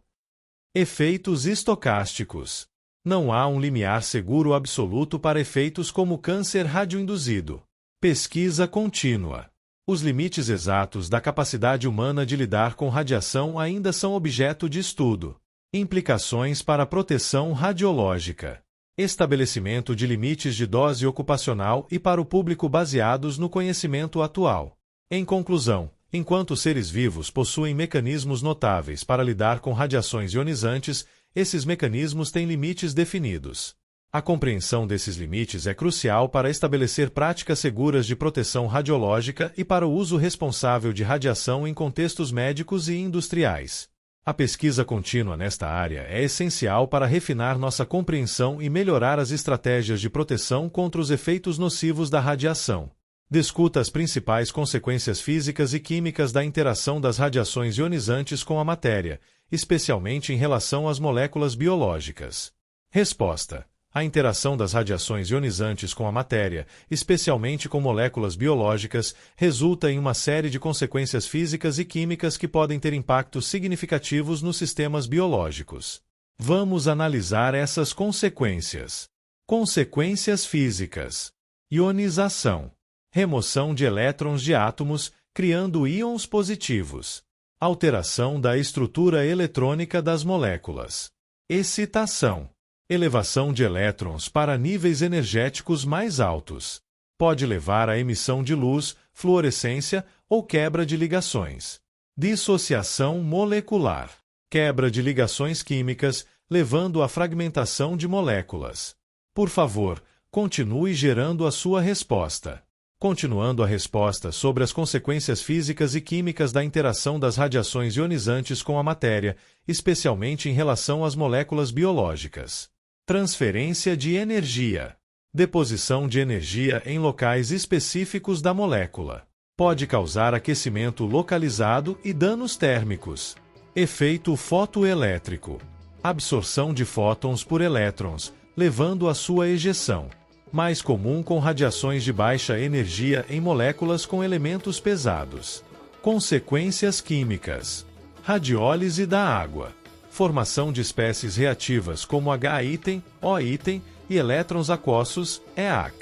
Speaker 1: Efeitos estocásticos. Não há um limiar seguro absoluto para efeitos como câncer radioinduzido. Pesquisa contínua. Os limites exatos da capacidade humana de lidar com radiação ainda são objeto de estudo. Implicações para a proteção radiológica. Estabelecimento de limites de dose ocupacional e para o público baseados no conhecimento atual. Em conclusão, enquanto seres vivos possuem mecanismos notáveis para lidar com radiações ionizantes, esses mecanismos têm limites definidos. A compreensão desses limites é crucial para estabelecer práticas seguras de proteção radiológica e para o uso responsável de radiação em contextos médicos e industriais. A pesquisa contínua nesta área é essencial para refinar nossa compreensão e melhorar as estratégias de proteção contra os efeitos nocivos da radiação. Discuta as principais consequências físicas e químicas da interação das radiações ionizantes com a matéria, especialmente em relação às moléculas biológicas. Resposta: a interação das radiações ionizantes com a matéria, especialmente com moléculas biológicas, resulta em uma série de consequências físicas e químicas que podem ter impactos significativos nos sistemas biológicos. Vamos analisar essas consequências. Consequências físicas. Ionização. Remoção de elétrons de átomos, criando íons positivos. Alteração da estrutura eletrônica das moléculas. Excitação. Elevação de elétrons para níveis energéticos mais altos. Pode levar à emissão de luz, fluorescência ou quebra de ligações. Dissociação molecular. Quebra de ligações químicas, levando à fragmentação de moléculas. Por favor, continue gerando a sua resposta. Continuando a resposta sobre as consequências físicas e químicas da interação das radiações ionizantes com a matéria, especialmente em relação às moléculas biológicas. Transferência de energia. Deposição de energia em locais específicos da molécula. Pode causar aquecimento localizado e danos térmicos. Efeito fotoelétrico. Absorção de fótons por elétrons, levando à sua ejeção. Mais comum com radiações de baixa energia em moléculas com elementos pesados. Consequências químicas. Radiólise da água. Formação de espécies reativas como H-íten, O-íten e elétrons aquosos, EAC.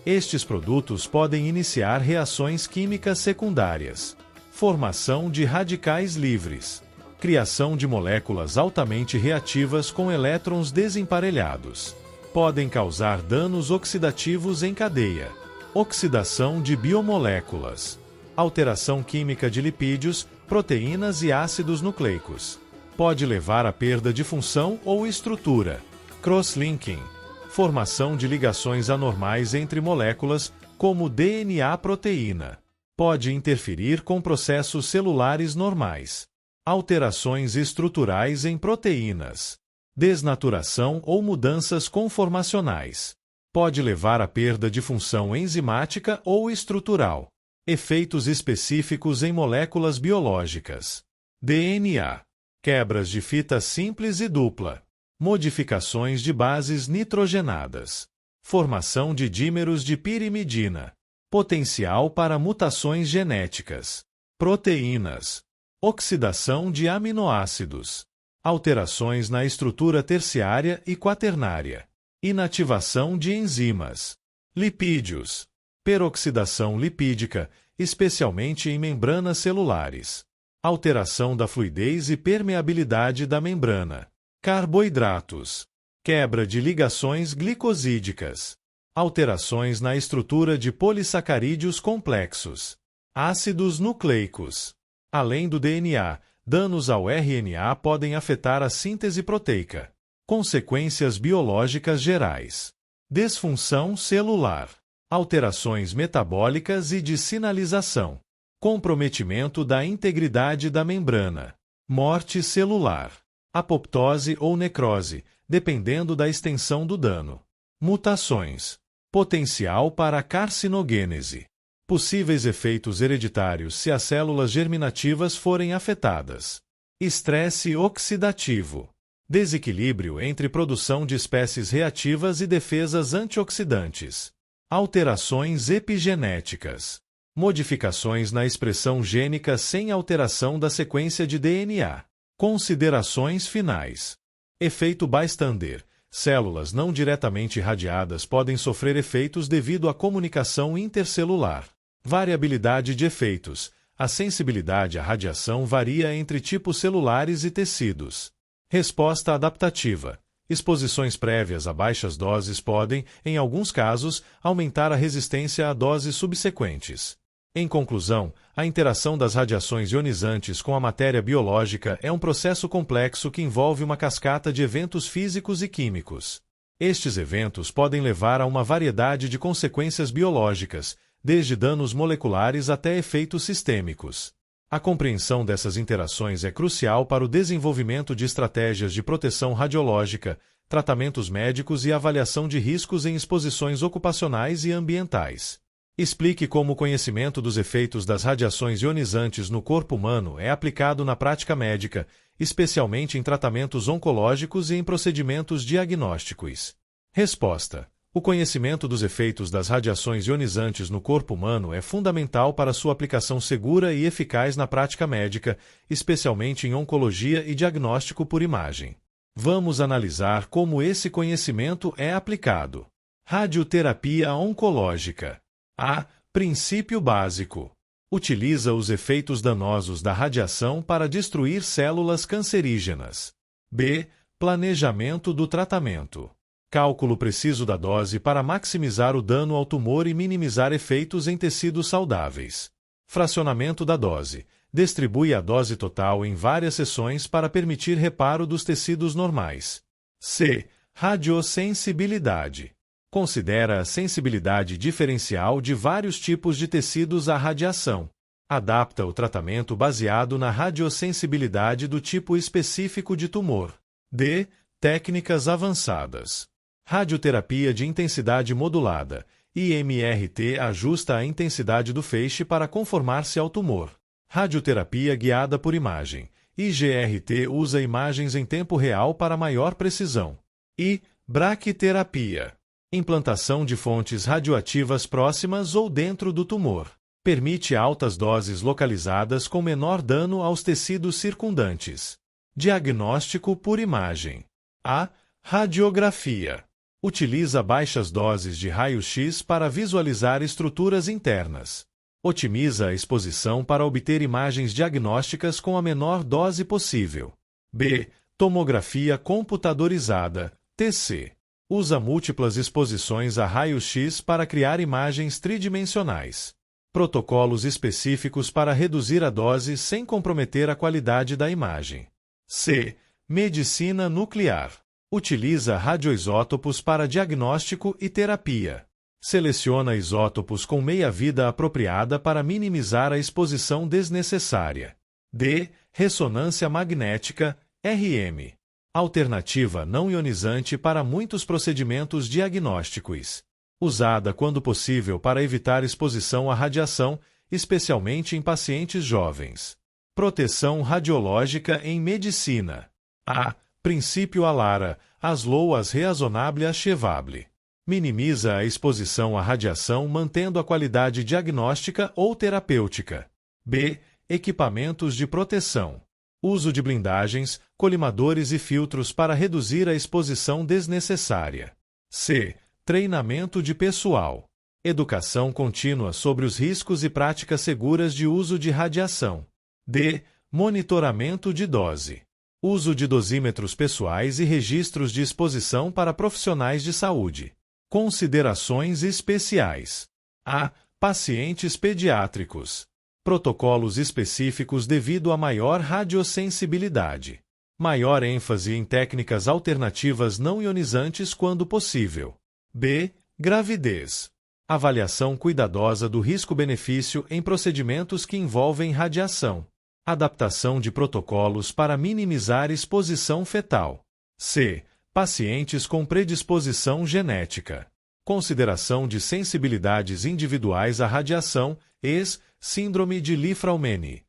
Speaker 1: Estes produtos podem iniciar reações químicas secundárias, formação de radicais livres, criação de moléculas altamente reativas com elétrons desemparelhados. Podem causar danos oxidativos em cadeia, oxidação de biomoléculas, alteração química de lipídios, proteínas e ácidos nucleicos. Pode levar à perda de função ou estrutura. Cross-linking, formação de ligações anormais entre moléculas, como DNA-proteína. Pode interferir com processos celulares normais. Alterações estruturais em proteínas. Desnaturação ou mudanças conformacionais. Pode levar à perda de função enzimática ou estrutural. Efeitos específicos em moléculas biológicas. DNA. Quebras de fita simples e dupla. Modificações de bases nitrogenadas. Formação de dímeros de pirimidina. Potencial para mutações genéticas. Proteínas. Oxidação de aminoácidos. Alterações na estrutura terciária e quaternária. Inativação de enzimas. Lipídios. Peroxidação lipídica, especialmente em membranas celulares. Alteração da fluidez e permeabilidade da membrana. Carboidratos. Quebra de ligações glicosídicas. Alterações na estrutura de polissacarídeos complexos. Ácidos nucleicos. Além do DNA, danos ao RNA podem afetar a síntese proteica. Consequências biológicas gerais. Desfunção celular. Alterações metabólicas e de sinalização. Comprometimento da integridade da membrana. Morte celular. Apoptose ou necrose, dependendo da extensão do dano. Mutações. Potencial para carcinogênese. Possíveis efeitos hereditários se as células germinativas forem afetadas. Estresse oxidativo. Desequilíbrio entre produção de espécies reativas e defesas antioxidantes. Alterações epigenéticas. Modificações na expressão gênica sem alteração da sequência de DNA. Considerações finais. Efeito bystander. Células não diretamente irradiadas podem sofrer efeitos devido à comunicação intercelular. Variabilidade de efeitos. A sensibilidade à radiação varia entre tipos celulares e tecidos. Resposta adaptativa. Exposições prévias a baixas doses podem, em alguns casos, aumentar a resistência a doses subsequentes. Em conclusão, a interação das radiações ionizantes com a matéria biológica é um processo complexo que envolve uma cascata de eventos físicos e químicos. Estes eventos podem levar a uma variedade de consequências biológicas, desde danos moleculares até efeitos sistêmicos. A compreensão dessas interações é crucial para o desenvolvimento de estratégias de proteção radiológica, tratamentos médicos e avaliação de riscos em exposições ocupacionais e ambientais. Explique como o conhecimento dos efeitos das radiações ionizantes no corpo humano é aplicado na prática médica, especialmente em tratamentos oncológicos e em procedimentos diagnósticos. Resposta. O conhecimento dos efeitos das radiações ionizantes no corpo humano é fundamental para sua aplicação segura e eficaz na prática médica, especialmente em oncologia e diagnóstico por imagem. Vamos analisar como esse conhecimento é aplicado. Radioterapia oncológica. A. Princípio básico. Utiliza os efeitos danosos da radiação para destruir células cancerígenas. B. Planejamento do tratamento. Cálculo preciso da dose para maximizar o dano ao tumor e minimizar efeitos em tecidos saudáveis. Fracionamento da dose. Distribui a dose total em várias sessões para permitir reparo dos tecidos normais. C. Radiosensibilidade. Considera a sensibilidade diferencial de vários tipos de tecidos à radiação. Adapta o tratamento baseado na radiosensibilidade do tipo específico de tumor. D. Técnicas avançadas. Radioterapia de intensidade modulada. IMRT ajusta a intensidade do feixe para conformar-se ao tumor. Radioterapia guiada por imagem. IGRT usa imagens em tempo real para maior precisão. I. Braquiterapia. Implantação de fontes radioativas próximas ou dentro do tumor. Permite altas doses localizadas com menor dano aos tecidos circundantes. Diagnóstico por imagem. A. Radiografia. Utiliza baixas doses de raio-x para visualizar estruturas internas. Otimiza a exposição para obter imagens diagnósticas com a menor dose possível. B. Tomografia computadorizada, TC. Usa múltiplas exposições a raio-x para criar imagens tridimensionais. Protocolos específicos para reduzir a dose sem comprometer a qualidade da imagem. C. Medicina nuclear. Utiliza radioisótopos para diagnóstico e terapia. Seleciona isótopos com meia-vida apropriada para minimizar a exposição desnecessária. D. Ressonância magnética, RM. Alternativa não ionizante para muitos procedimentos diagnósticos. Usada quando possível para evitar exposição à radiação, especialmente em pacientes jovens. Proteção radiológica em medicina. A. Princípio ALARA, as loas raisonnables achevables. Minimiza a exposição à radiação mantendo a qualidade diagnóstica ou terapêutica. B. Equipamentos de proteção. Uso de blindagens, colimadores e filtros para reduzir a exposição desnecessária. C. Treinamento de pessoal. Educação contínua sobre os riscos e práticas seguras de uso de radiação. D. Monitoramento de dose. Uso de dosímetros pessoais e registros de exposição para profissionais de saúde. Considerações especiais. A. Pacientes pediátricos. Protocolos específicos devido a maior radiosensibilidade. Maior ênfase em técnicas alternativas não ionizantes quando possível. B. Gravidez. Avaliação cuidadosa do risco-benefício em procedimentos que envolvem radiação. Adaptação de protocolos para minimizar exposição fetal. C. Pacientes com predisposição genética. Consideração de sensibilidades individuais à radiação, ex. Síndrome de Li-Fraumeni.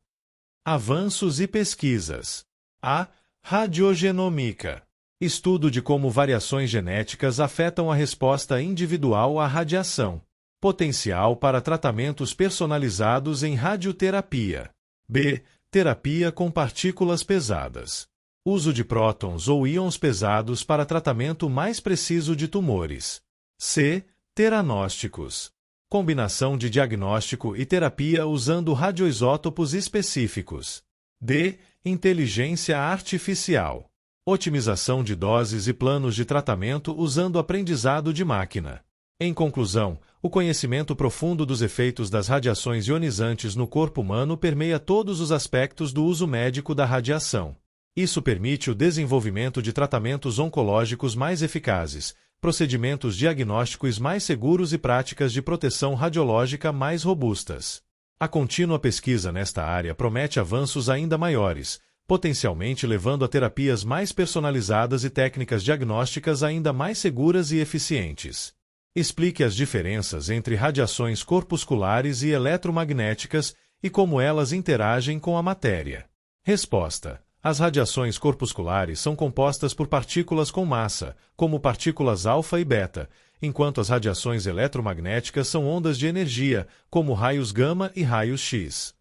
Speaker 1: Avanços e pesquisas. A. Radiogenômica. Estudo de como variações genéticas afetam a resposta individual à radiação. Potencial para tratamentos personalizados em radioterapia. B. Terapia com partículas pesadas. Uso de prótons ou íons pesados para tratamento mais preciso de tumores. C. Teranósticos. Combinação de diagnóstico e terapia usando radioisótopos específicos. D. Inteligência artificial. Otimização de doses e planos de tratamento usando aprendizado de máquina. Em conclusão, o conhecimento profundo dos efeitos das radiações ionizantes no corpo humano permeia todos os aspectos do uso médico da radiação. Isso permite o desenvolvimento de tratamentos oncológicos mais eficazes, procedimentos diagnósticos mais seguros e práticas de proteção radiológica mais robustas. A contínua pesquisa nesta área promete avanços ainda maiores, potencialmente levando a terapias mais personalizadas e técnicas diagnósticas ainda mais seguras e eficientes. Explique as diferenças entre radiações corpusculares e eletromagnéticas e como elas interagem com a matéria. Resposta: as radiações corpusculares são compostas por partículas com massa, como partículas alfa e beta, enquanto as radiações eletromagnéticas são ondas de energia, como raios gama e raios X.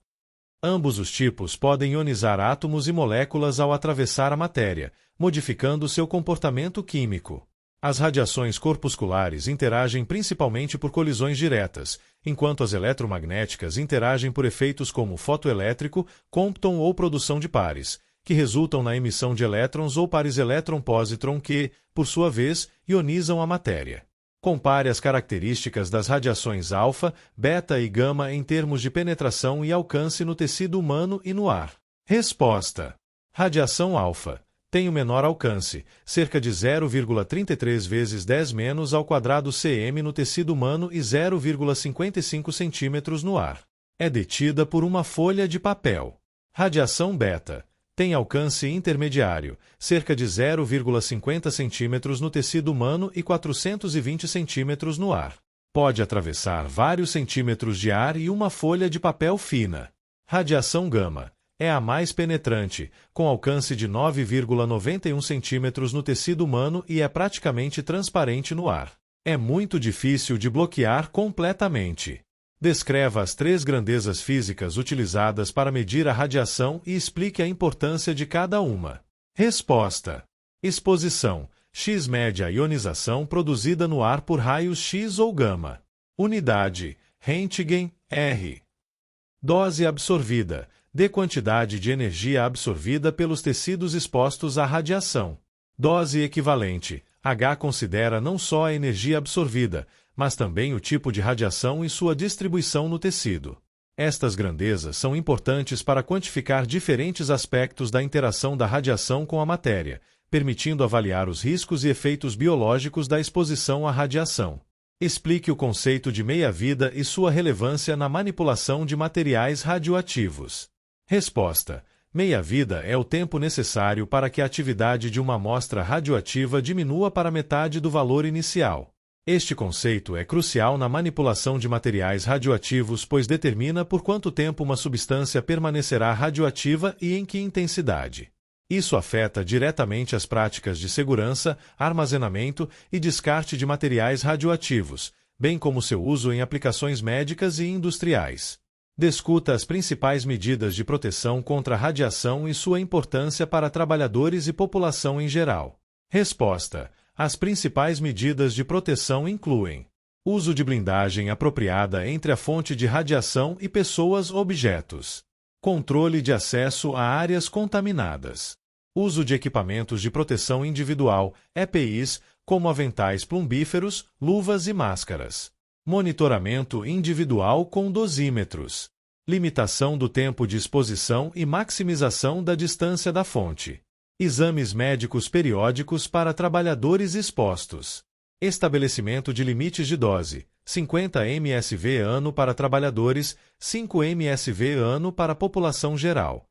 Speaker 1: Ambos os tipos podem ionizar átomos e moléculas ao atravessar a matéria, modificando seu comportamento químico. As radiações corpusculares interagem principalmente por colisões diretas, enquanto as eletromagnéticas interagem por efeitos como fotoelétrico, Compton ou produção de pares, que resultam na emissão de elétrons ou pares elétron-pósitron que, por sua vez, ionizam a matéria. Compare as características das radiações alfa, beta e gama em termos de penetração e alcance no tecido humano e no ar. Resposta: radiação alfa tem o menor alcance, cerca de 0,33 vezes 10 menos ao quadrado cm no tecido humano e 0,55 cm no ar. É detida por uma folha de papel. Radiação beta tem alcance intermediário, cerca de 0,50 cm no tecido humano e 420 cm no ar. Pode atravessar vários centímetros de ar e uma folha de papel fina. Radiação gama é a mais penetrante, com alcance de 9,91 cm no tecido humano e é praticamente transparente no ar. É muito difícil de bloquear completamente. Descreva as 3 grandezas físicas utilizadas para medir a radiação e explique a importância de cada uma. Resposta: exposição, X mede a ionização produzida no ar por raios X ou gama. Unidade: Röntgen, R. Dose absorvida: D quantidade de energia absorvida pelos tecidos expostos à radiação. Dose equivalente: H considera não só a energia absorvida, mas também o tipo de radiação e sua distribuição no tecido. Estas grandezas são importantes para quantificar diferentes aspectos da interação da radiação com a matéria, permitindo avaliar os riscos e efeitos biológicos da exposição à radiação. Explique o conceito de meia-vida e sua relevância na manipulação de materiais radioativos. Resposta: meia-vida é o tempo necessário para que a atividade de uma amostra radioativa diminua para metade do valor inicial. Este conceito é crucial na manipulação de materiais radioativos, pois determina por quanto tempo uma substância permanecerá radioativa e em que intensidade. Isso afeta diretamente as práticas de segurança, armazenamento e descarte de materiais radioativos, bem como seu uso em aplicações médicas e industriais. Discuta as principais medidas de proteção contra a radiação e sua importância para trabalhadores e população em geral. Resposta: as principais medidas de proteção incluem: uso de blindagem apropriada entre a fonte de radiação e pessoas/objetos, controle de acesso a áreas contaminadas, uso de equipamentos de proteção individual, EPIs, como aventais plumbíferos, luvas e máscaras, monitoramento individual com dosímetros, limitação do tempo de exposição e maximização da distância da fonte, exames médicos periódicos para trabalhadores expostos, estabelecimento de limites de dose, 50 mSv ano para trabalhadores, 5 mSv ano para a população geral.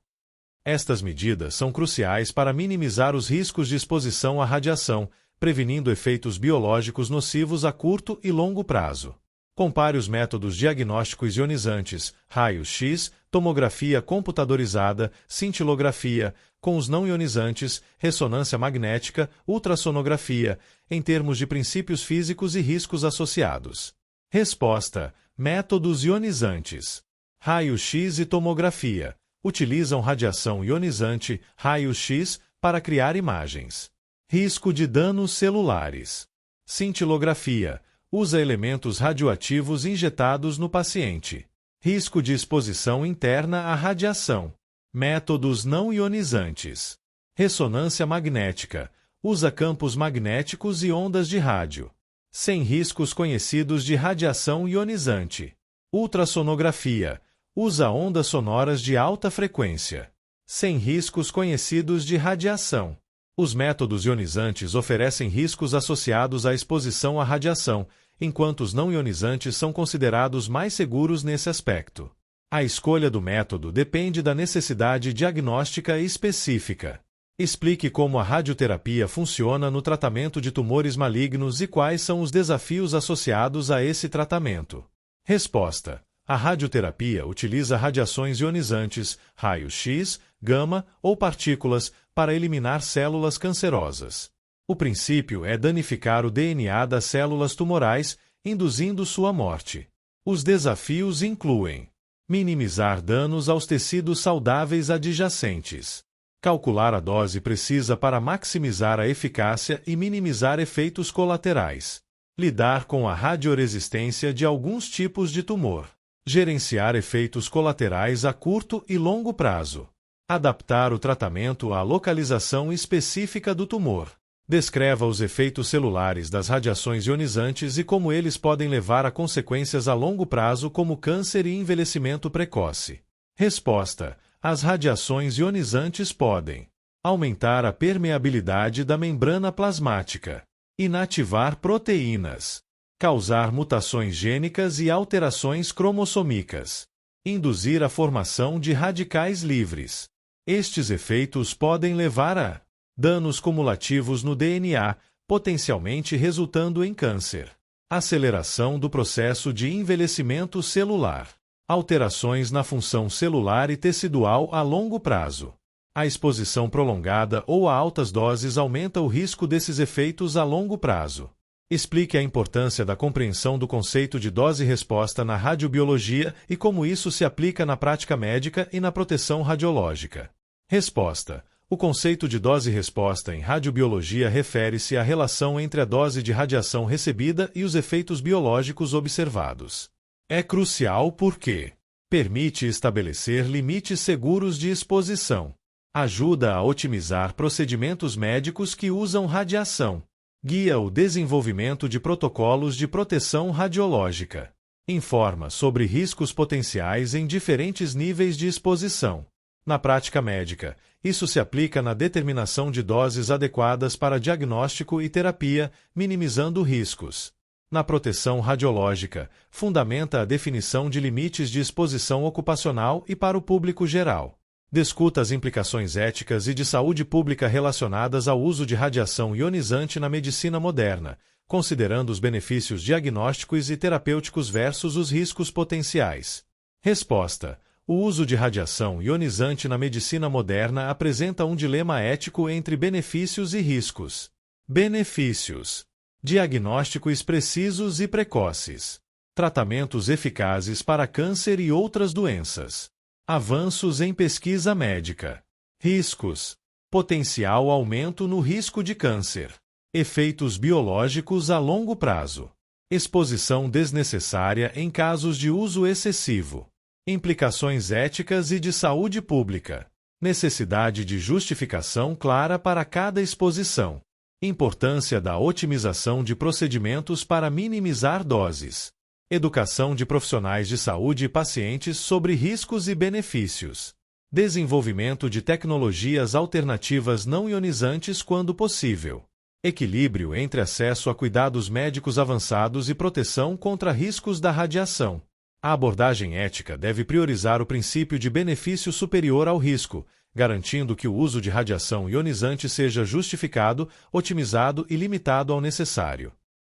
Speaker 1: Estas medidas são cruciais para minimizar os riscos de exposição à radiação, prevenindo efeitos biológicos nocivos a curto e longo prazo. Compare os métodos diagnósticos ionizantes, raio-x, tomografia computadorizada, cintilografia, com os não ionizantes, ressonância magnética, ultrassonografia, em termos de princípios físicos e riscos associados. Resposta: métodos ionizantes. Raio-x e tomografia utilizam radiação ionizante, raio-x, para criar imagens. Risco de danos celulares. Cintilografia usa elementos radioativos injetados no paciente. Risco de exposição interna à radiação. Métodos não ionizantes. Ressonância magnética usa campos magnéticos e ondas de rádio. Sem riscos conhecidos de radiação ionizante. Ultrassonografia usa ondas sonoras de alta frequência. Sem riscos conhecidos de radiação. Os métodos ionizantes oferecem riscos associados à exposição à radiação, enquanto os não ionizantes são considerados mais seguros nesse aspecto. A escolha do método depende da necessidade diagnóstica específica. Explique como a radioterapia funciona no tratamento de tumores malignos e quais são os desafios associados a esse tratamento. Resposta: a radioterapia utiliza radiações ionizantes, raio-x, gama ou partículas para eliminar células cancerosas. O princípio é danificar o DNA das células tumorais, induzindo sua morte. Os desafios incluem: minimizar danos aos tecidos saudáveis adjacentes, calcular a dose precisa para maximizar a eficácia e minimizar efeitos colaterais, lidar com a radioresistência de alguns tipos de tumor, gerenciar efeitos colaterais a curto e longo prazo, adaptar o tratamento à localização específica do tumor. Descreva os efeitos celulares das radiações ionizantes e como eles podem levar a consequências a longo prazo como câncer e envelhecimento precoce. Resposta: as radiações ionizantes podem aumentar a permeabilidade da membrana plasmática, inativar proteínas, causar mutações gênicas e alterações cromossômicas, induzir a formação de radicais livres. Estes efeitos podem levar a danos cumulativos no DNA, potencialmente resultando em câncer, aceleração do processo de envelhecimento celular, alterações na função celular e tecidual a longo prazo. A exposição prolongada ou a altas doses aumenta o risco desses efeitos a longo prazo. Explique a importância da compreensão do conceito de dose-resposta na radiobiologia e como isso se aplica na prática médica e na proteção radiológica. Resposta: O conceito de dose-resposta em radiobiologia refere-se à relação entre a dose de radiação recebida e os efeitos biológicos observados. É crucial porque permite estabelecer limites seguros de exposição, ajuda a otimizar procedimentos médicos que usam radiação, guia o desenvolvimento de protocolos de proteção radiológica, informa sobre riscos potenciais em diferentes níveis de exposição. Na prática médica, isso se aplica na determinação de doses adequadas para diagnóstico e terapia, minimizando riscos. Na proteção radiológica, fundamenta a definição de limites de exposição ocupacional e para o público geral. Discuta as implicações éticas e de saúde pública relacionadas ao uso de radiação ionizante na medicina moderna, considerando os benefícios diagnósticos e terapêuticos versus os riscos potenciais. Resposta: o uso de radiação ionizante na medicina moderna apresenta um dilema ético entre benefícios e riscos. Benefícios: diagnósticos precisos e precoces, tratamentos eficazes para câncer e outras doenças, avanços em pesquisa médica. Riscos: potencial aumento no risco de câncer, efeitos biológicos a longo prazo, exposição desnecessária em casos de uso excessivo, implicações éticas e de saúde pública, necessidade de justificação clara para cada exposição. Importância da otimização de procedimentos para minimizar doses. Educação de profissionais de saúde e pacientes sobre riscos e benefícios. Desenvolvimento de tecnologias alternativas não ionizantes quando possível. Equilíbrio entre acesso a cuidados médicos avançados e proteção contra riscos da radiação. A abordagem ética deve priorizar o princípio de benefício superior ao risco, garantindo que o uso de radiação ionizante seja justificado, otimizado e limitado ao necessário.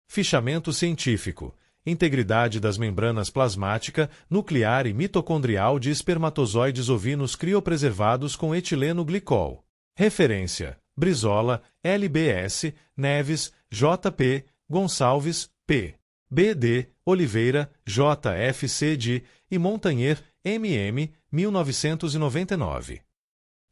Speaker 1: Fichamento científico: integridade das membranas plasmática, nuclear e mitocondrial de espermatozoides ovinos criopreservados com etileno glicol. Referência: Brizola, LBS, Neves, JP, Gonçalves, P. BD, Oliveira, JFCD e Montanher, MM, 1999.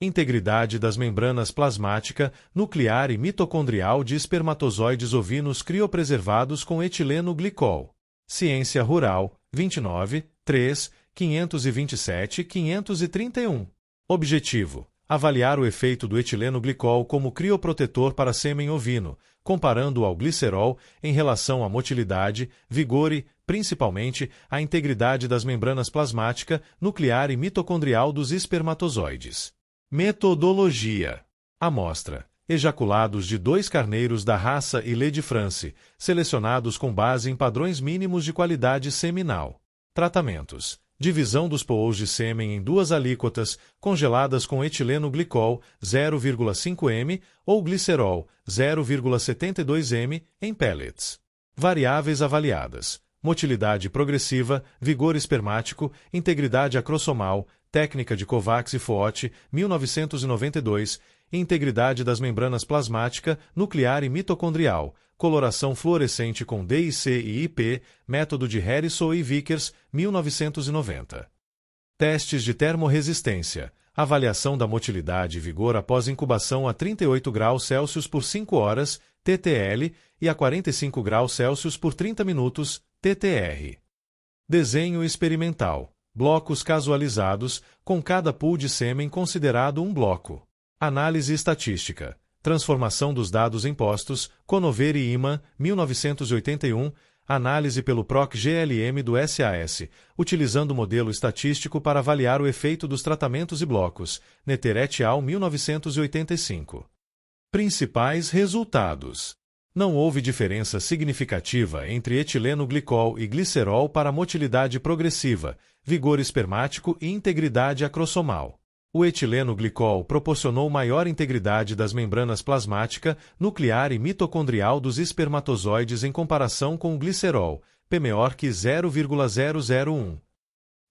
Speaker 1: Integridade das membranas plasmática, nuclear e mitocondrial de espermatozoides ovinos criopreservados com etileno glicol. Ciência Rural, 29, 3, 527-531. Objetivo: avaliar o efeito do etileno glicol como crioprotetor para sêmen ovino, comparando-o ao glicerol em relação à motilidade, vigor e, principalmente, à integridade das membranas plasmática, nuclear e mitocondrial dos espermatozoides. Metodologia: amostra: ejaculados de 2 carneiros da raça Illet de France, selecionados com base em padrões mínimos de qualidade seminal. Tratamentos: divisão dos pools de sêmen em 2 alíquotas, congeladas com etileno glicol, 0,5 m, ou glicerol, 0,72 m, em pellets. Variáveis avaliadas: motilidade progressiva, vigor espermático, integridade acrossomal, técnica de Kovacs e Foote, 1992, integridade das membranas plasmática, nuclear e mitocondrial, coloração fluorescente com DIC e IP, método de Harrison e Vickers, 1990. Testes de termorresistência, avaliação da motilidade e vigor após incubação a 38 graus Celsius por 5 horas, TTL, e a 45 graus Celsius por 30 minutos, TTR. Desenho experimental. Blocos casualizados, com cada pool de sêmen considerado um bloco. Análise estatística. Transformação dos dados em postos, Conover e Iman, 1981, análise pelo PROC-GLM do SAS, utilizando modelo estatístico para avaliar o efeito dos tratamentos e blocos, Netter et al. 1985. Principais resultados. Não houve diferença significativa entre etileno glicol e glicerol para motilidade progressiva, vigor espermático e integridade acrossomal. O etileno glicol proporcionou maior integridade das membranas plasmática, nuclear e mitocondrial dos espermatozoides em comparação com o glicerol, P-maior que 0,001.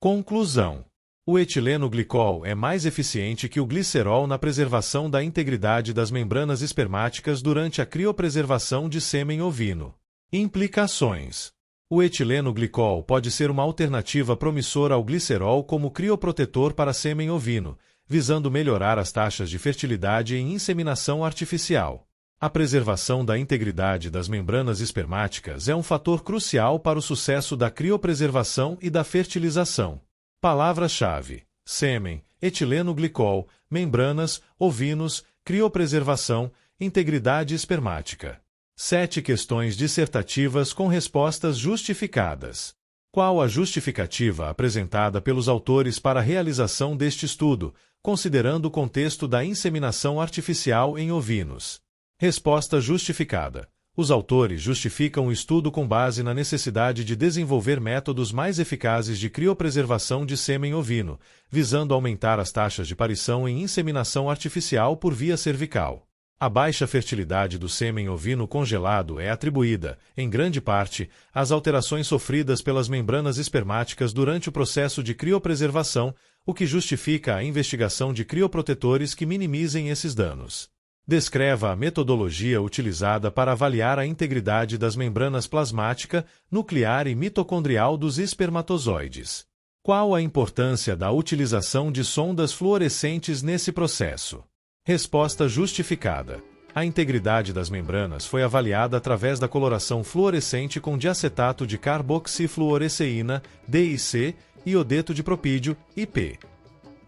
Speaker 1: Conclusão: o etileno glicol é mais eficiente que o glicerol na preservação da integridade das membranas espermáticas durante a criopreservação de sêmen ovino. Implicações: o etileno glicol pode ser uma alternativa promissora ao glicerol como crioprotetor para sêmen ovino, visando melhorar as taxas de fertilidade em inseminação artificial. A preservação da integridade das membranas espermáticas é um fator crucial para o sucesso da criopreservação e da fertilização. Palavras-chave: sêmen, etileno glicol, membranas, ovinos, criopreservação, integridade espermática. 7 questões dissertativas com respostas justificadas. Qual a justificativa apresentada pelos autores para a realização deste estudo, considerando o contexto da inseminação artificial em ovinos? Resposta justificada. Os autores justificam o estudo com base na necessidade de desenvolver métodos mais eficazes de criopreservação de sêmen ovino, visando aumentar as taxas de parição em inseminação artificial por via cervical. A baixa fertilidade do sêmen ovino congelado é atribuída, em grande parte, às alterações sofridas pelas membranas espermáticas durante o processo de criopreservação, o que justifica a investigação de crioprotetores que minimizem esses danos. Descreva a metodologia utilizada para avaliar a integridade das membranas plasmática, nuclear e mitocondrial dos espermatozoides. Qual a importância da utilização de sondas fluorescentes nesse processo? Resposta justificada. A integridade das membranas foi avaliada através da coloração fluorescente com diacetato de carboxifluoresceína, DIC, e iodeto de propídio, IP.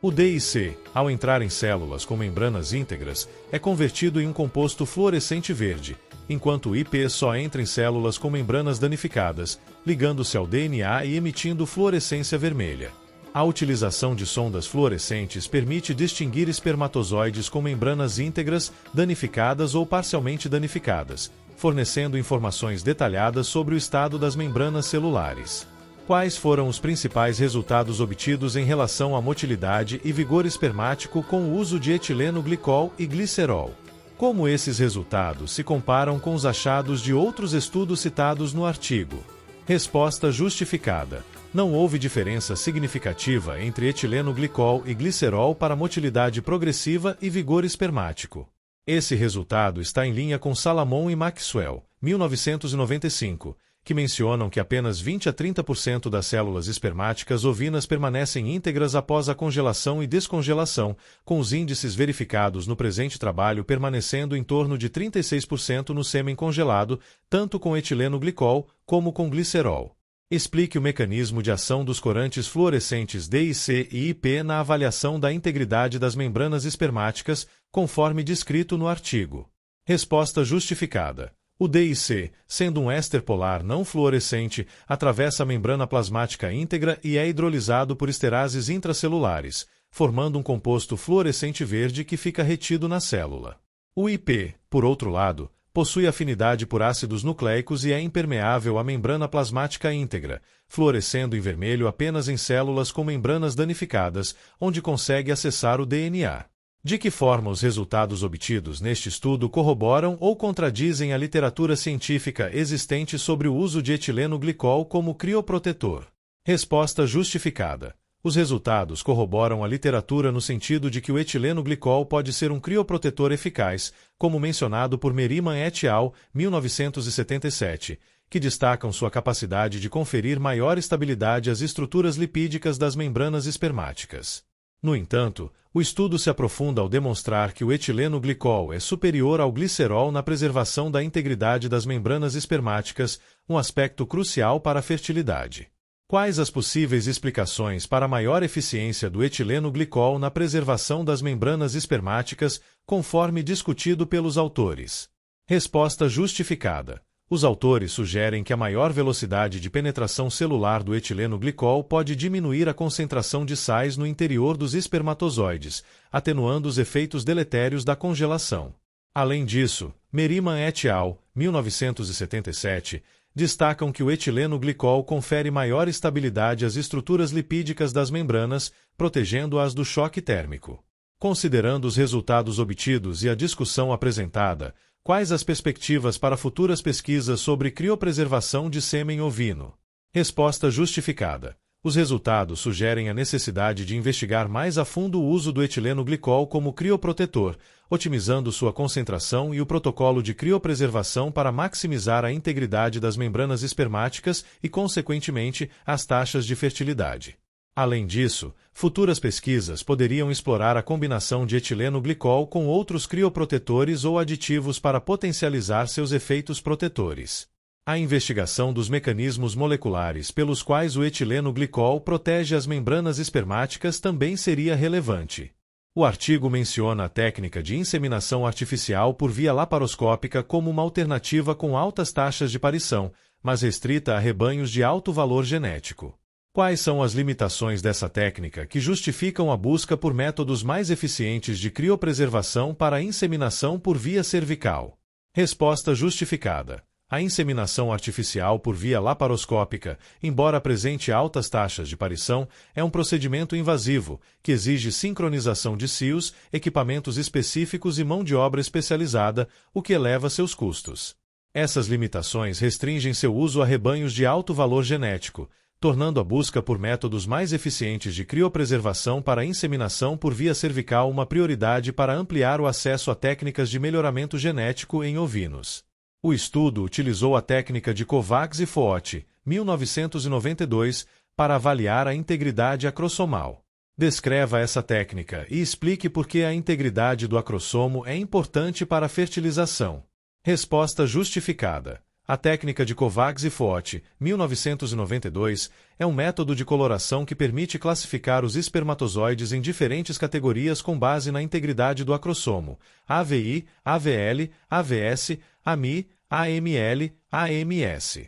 Speaker 1: O DIC, ao entrar em células com membranas íntegras, é convertido em um composto fluorescente verde, enquanto o IP só entra em células com membranas danificadas, ligando-se ao DNA e emitindo fluorescência vermelha. A utilização de sondas fluorescentes permite distinguir espermatozoides com membranas íntegras, danificadas ou parcialmente danificadas, fornecendo informações detalhadas sobre o estado das membranas celulares. Quais foram os principais resultados obtidos em relação à motilidade e vigor espermático com o uso de etileno glicol e glicerol? Como esses resultados se comparam com os achados de outros estudos citados no artigo? Resposta justificada. Não houve diferença significativa entre etileno glicol e glicerol para motilidade progressiva e vigor espermático. Esse resultado está em linha com Salamon e Maxwell, 1995, que mencionam que apenas 20 a 30% das células espermáticas ovinas permanecem íntegras após a congelação e descongelação, com os índices verificados no presente trabalho permanecendo em torno de 36% no sêmen congelado, tanto com etileno glicol como com glicerol. Explique o mecanismo de ação dos corantes fluorescentes DIC e IP na avaliação da integridade das membranas espermáticas, conforme descrito no artigo. Resposta justificada. O DIC, sendo um éster polar não fluorescente, atravessa a membrana plasmática íntegra e é hidrolisado por esterases intracelulares, formando um composto fluorescente verde que fica retido na célula. O IP, por outro lado, possui afinidade por ácidos nucleicos e é impermeável à membrana plasmática íntegra, fluorescendo em vermelho apenas em células com membranas danificadas, onde consegue acessar o DNA. De que forma os resultados obtidos neste estudo corroboram ou contradizem a literatura científica existente sobre o uso de etileno glicol como crioprotetor? Resposta justificada. Os resultados corroboram a literatura no sentido de que o etileno glicol pode ser um crioprotetor eficaz, como mencionado por Merriman et al., 1977, que destacam sua capacidade de conferir maior estabilidade às estruturas lipídicas das membranas espermáticas. No entanto, o estudo se aprofunda ao demonstrar que o etileno glicol é superior ao glicerol na preservação da integridade das membranas espermáticas, um aspecto crucial para a fertilidade. Quais as possíveis explicações para a maior eficiência do etileno glicol na preservação das membranas espermáticas, conforme discutido pelos autores? Resposta justificada. Os autores sugerem que a maior velocidade de penetração celular do etileno glicol pode diminuir a concentração de sais no interior dos espermatozoides, atenuando os efeitos deletérios da congelação. Além disso, Merriman et al., 1977, destacam que o etileno glicol confere maior estabilidade às estruturas lipídicas das membranas, protegendo-as do choque térmico. Considerando os resultados obtidos e a discussão apresentada, quais as perspectivas para futuras pesquisas sobre criopreservação de sêmen ovino? Resposta justificada. Os resultados sugerem a necessidade de investigar mais a fundo o uso do etileno glicol como crioprotetor, otimizando sua concentração e o protocolo de criopreservação para maximizar a integridade das membranas espermáticas e, consequentemente, as taxas de fertilidade. Além disso, futuras pesquisas poderiam explorar a combinação de etileno-glicol com outros crioprotetores ou aditivos para potencializar seus efeitos protetores. A investigação dos mecanismos moleculares pelos quais o etileno-glicol protege as membranas espermáticas também seria relevante. O artigo menciona a técnica de inseminação artificial por via laparoscópica como uma alternativa com altas taxas de parição, mas restrita a rebanhos de alto valor genético. Quais são as limitações dessa técnica que justificam a busca por métodos mais eficientes de criopreservação para a inseminação por via cervical? Resposta justificada. A inseminação artificial por via laparoscópica, embora apresente altas taxas de parição, é um procedimento invasivo, que exige sincronização de cios, equipamentos específicos e mão de obra especializada, o que eleva seus custos. Essas limitações restringem seu uso a rebanhos de alto valor genético, tornando a busca por métodos mais eficientes de criopreservação para a inseminação por via cervical uma prioridade para ampliar o acesso a técnicas de melhoramento genético em ovinos. O estudo utilizou a técnica de Kovacs e Foote, 1992, para avaliar a integridade acrossomal. Descreva essa técnica e explique por que a integridade do acrossomo é importante para a fertilização. Resposta justificada. A técnica de Kovacs e Foote, 1992, é um método de coloração que permite classificar os espermatozoides em diferentes categorias com base na integridade do acrossomo, AVI, AVL, AVS, AMI, AML, AMS.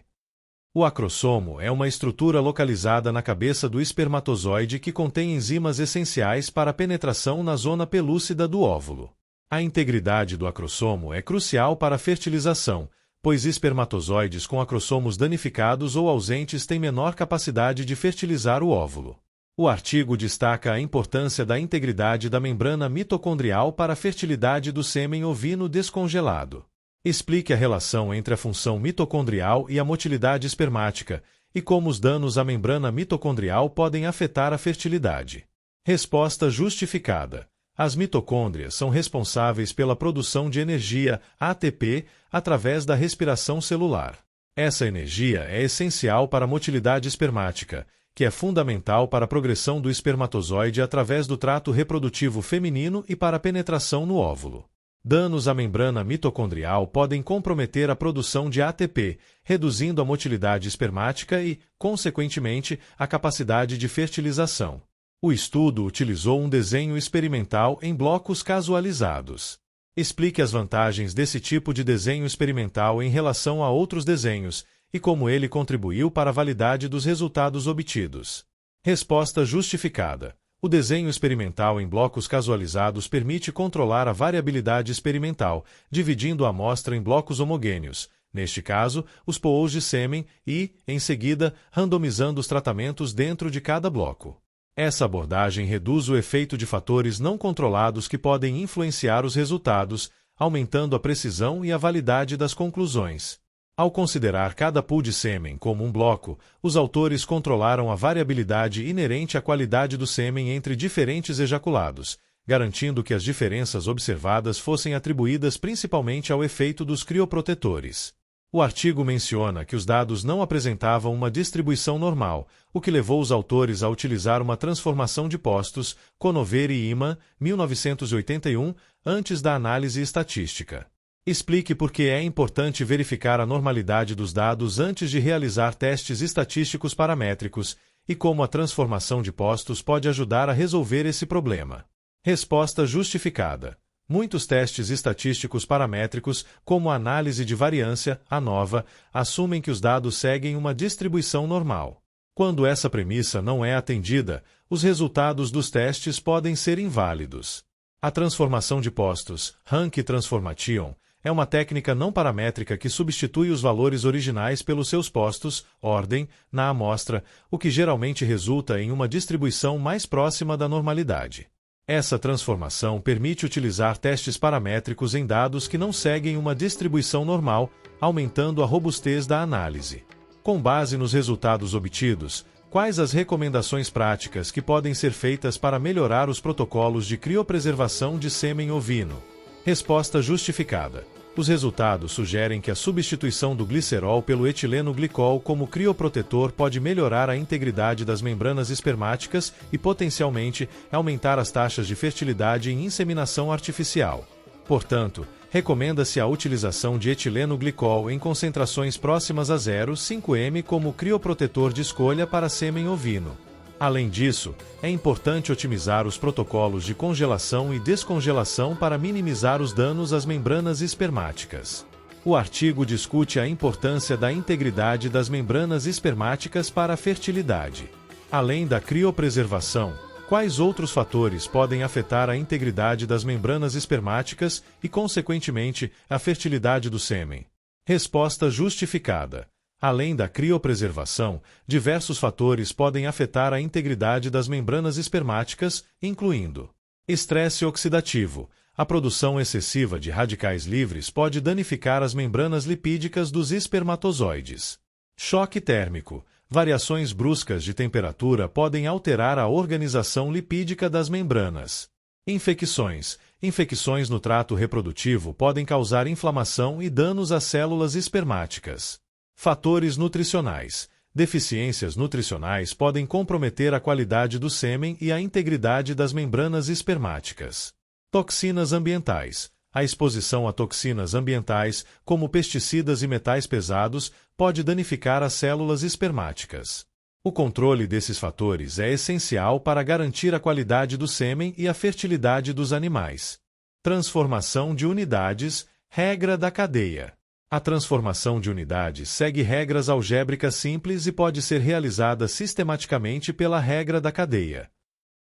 Speaker 1: O acrossomo é uma estrutura localizada na cabeça do espermatozoide que contém enzimas essenciais para a penetração na zona pelúcida do óvulo. A integridade do acrossomo é crucial para a fertilização, pois espermatozoides com acrossomos danificados ou ausentes têm menor capacidade de fertilizar o óvulo. O artigo destaca a importância da integridade da membrana mitocondrial para a fertilidade do sêmen ovino descongelado. Explique a relação entre a função mitocondrial e a motilidade espermática, e como os danos à membrana mitocondrial podem afetar a fertilidade. Resposta justificada. As mitocôndrias são responsáveis pela produção de energia, ATP, através da respiração celular. Essa energia é essencial para a motilidade espermática, que é fundamental para a progressão do espermatozoide através do trato reprodutivo feminino e para a penetração no óvulo. Danos à membrana mitocondrial podem comprometer a produção de ATP, reduzindo a motilidade espermática e, consequentemente, a capacidade de fertilização. O estudo utilizou um desenho experimental em blocos casualizados. Explique as vantagens desse tipo de desenho experimental em relação a outros desenhos e como ele contribuiu para a validade dos resultados obtidos. Resposta justificada. O desenho experimental em blocos casualizados permite controlar a variabilidade experimental, dividindo a amostra em blocos homogêneos, neste caso, os pools de sêmen, e, em seguida, randomizando os tratamentos dentro de cada bloco. Essa abordagem reduz o efeito de fatores não controlados que podem influenciar os resultados, aumentando a precisão e a validade das conclusões. Ao considerar cada pool de sêmen como um bloco, os autores controlaram a variabilidade inerente à qualidade do sêmen entre diferentes ejaculados, garantindo que as diferenças observadas fossem atribuídas principalmente ao efeito dos crioprotetores. O artigo menciona que os dados não apresentavam uma distribuição normal, o que levou os autores a utilizar uma transformação de postos, Conover e Iman, 1981, antes da análise estatística. Explique por que é importante verificar a normalidade dos dados antes de realizar testes estatísticos paramétricos e como a transformação de postos pode ajudar a resolver esse problema. Resposta justificada. Muitos testes estatísticos paramétricos, como a análise de variância, ANOVA, assumem que os dados seguem uma distribuição normal. Quando essa premissa não é atendida, os resultados dos testes podem ser inválidos. A transformação de postos, Rank Transformation, é uma técnica não paramétrica que substitui os valores originais pelos seus postos, ordem, na amostra, o que geralmente resulta em uma distribuição mais próxima da normalidade. Essa transformação permite utilizar testes paramétricos em dados que não seguem uma distribuição normal, aumentando a robustez da análise. Com base nos resultados obtidos, quais as recomendações práticas que podem ser feitas para melhorar os protocolos de criopreservação de sêmen ovino? Resposta justificada. Os resultados sugerem que a substituição do glicerol pelo etileno glicol como crioprotetor pode melhorar a integridade das membranas espermáticas e, potencialmente, aumentar as taxas de fertilidade em inseminação artificial. Portanto, recomenda-se a utilização de etileno glicol em concentrações próximas a 0,5 m como crioprotetor de escolha para sêmen ovino. Além disso, é importante otimizar os protocolos de congelação e descongelação para minimizar os danos às membranas espermáticas. O artigo discute a importância da integridade das membranas espermáticas para a fertilidade. Além da criopreservação, quais outros fatores podem afetar a integridade das membranas espermáticas e, consequentemente, a fertilidade do sêmen? Resposta justificada. Além da criopreservação, diversos fatores podem afetar a integridade das membranas espermáticas, incluindo estresse oxidativo. A produção excessiva de radicais livres pode danificar as membranas lipídicas dos espermatozoides. Choque térmico. Variações bruscas de temperatura podem alterar a organização lipídica das membranas. Infecções. Infecções no trato reprodutivo podem causar inflamação e danos às células espermáticas. Fatores nutricionais. Deficiências nutricionais podem comprometer a qualidade do sêmen e a integridade das membranas espermáticas. Toxinas ambientais. A exposição a toxinas ambientais, como pesticidas e metais pesados, pode danificar as células espermáticas. O controle desses fatores é essencial para garantir a qualidade do sêmen e a fertilidade dos animais. Transformação de unidades. Regra da cadeia. A transformação de unidades segue regras algébricas simples e pode ser realizada sistematicamente pela regra da cadeia.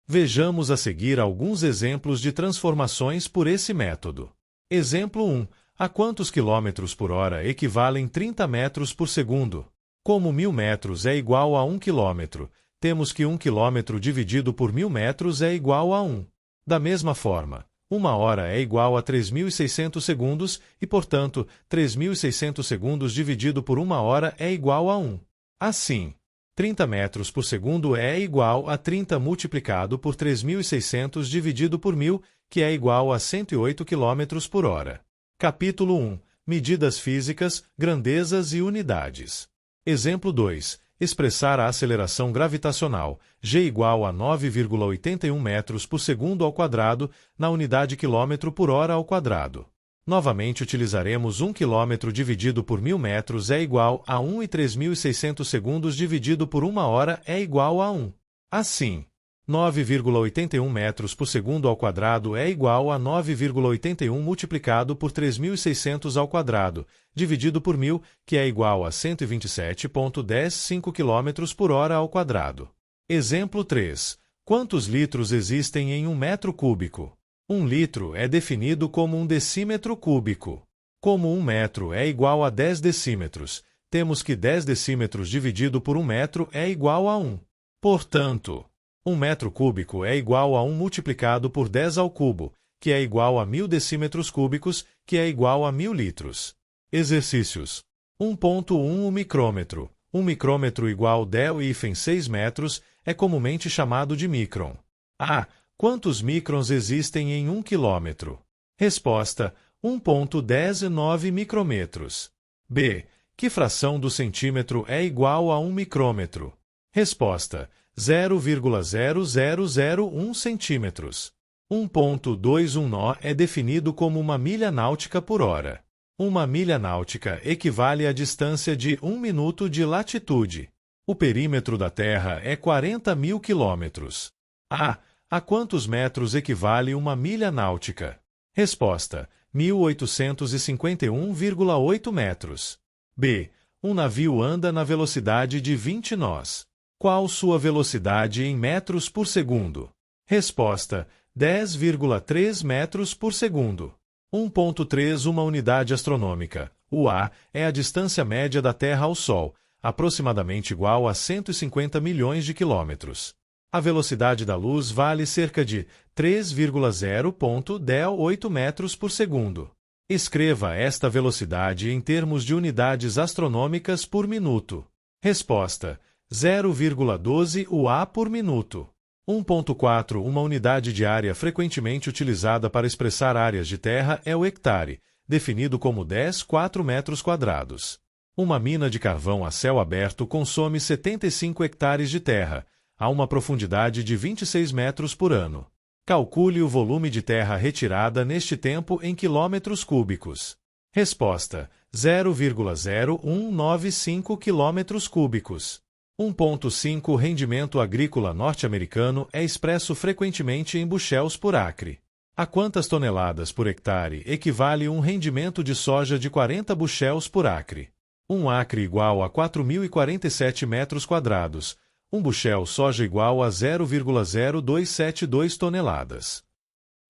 Speaker 1: Vejamos a seguir alguns exemplos de transformações por esse método. Exemplo 1. A quantos quilômetros por hora equivalem 30 metros por segundo? Como 1000 metros é igual a 1 quilômetro, temos que 1 quilômetro dividido por 1000 metros é igual a 1. Da mesma forma, 1 hora é igual a 3.600 segundos e, portanto, 3.600 segundos dividido por 1 hora é igual a 1. Assim, 30 metros por segundo é igual a 30 multiplicado por 3.600 dividido por 1000, que é igual a 108 km por hora. Capítulo 1. Medidas físicas, grandezas e unidades. Exemplo 2. Expressar a aceleração gravitacional, g igual a 9,81 metros por segundo ao quadrado, na unidade quilômetro por hora ao quadrado. Novamente utilizaremos 1 km dividido por 1000 metros é igual a 1 e 3.600 segundos dividido por 1 hora é igual a 1. Assim, 9,81 metros por segundo ao quadrado é igual a 9,81 multiplicado por 3.600 ao quadrado, dividido por 1000, que é igual a 127,105 km por hora ao quadrado. Exemplo 3. Quantos litros existem em 1 metro cúbico? 1 litro é definido como 1 decímetro cúbico. Como 1 metro é igual a 10 decímetros, temos que 10 decímetros dividido por 1 metro é igual a 1. Portanto, 1 metro cúbico é igual a 1 multiplicado por 10 ao cubo, que é igual a 1000 decímetros cúbicos, que é igual a 1000 litros. Exercícios. 1.1 micrômetro. 1 micrômetro igual 10,6 metros é comumente chamado de micron. A. Quantos microns existem em 1 quilômetro? Resposta: 1.19 micrômetros. B. Que fração do centímetro é igual a 1 micrômetro? Resposta: 0,0001 centímetros. 1.21 nó é definido como uma milha náutica por hora. Uma milha náutica equivale à distância de 1 minuto de latitude. O perímetro da Terra é 40.000 quilômetros. A quantos metros equivale uma milha náutica? Resposta: 1.851,8 metros. B. Um navio anda na velocidade de 20 nós. Qual sua velocidade em metros por segundo? Resposta: 10,3 metros por segundo. 1.3 Uma unidade astronômica. O A é a distância média da Terra ao Sol, aproximadamente igual a 150 milhões de quilômetros. A velocidade da luz vale cerca de 3,0.18 metros por segundo. Escreva esta velocidade em termos de unidades astronômicas por minuto. Resposta: 0,12 UA por minuto. 1.4 Uma unidade de área frequentemente utilizada para expressar áreas de terra é o hectare, definido como 10,4 metros quadrados. Uma mina de carvão a céu aberto consome 75 hectares de terra, a uma profundidade de 26 metros por ano. Calcule o volume de terra retirada neste tempo em quilômetros cúbicos. Resposta: 0,0195 quilômetros cúbicos. 1,5 Rendimento agrícola norte-americano é expresso frequentemente em bushels por acre. A quantas toneladas por hectare equivale um rendimento de soja de 40 bushels por acre? Um acre igual a 4.047 metros quadrados. Um bushel soja igual a 0,0272 toneladas.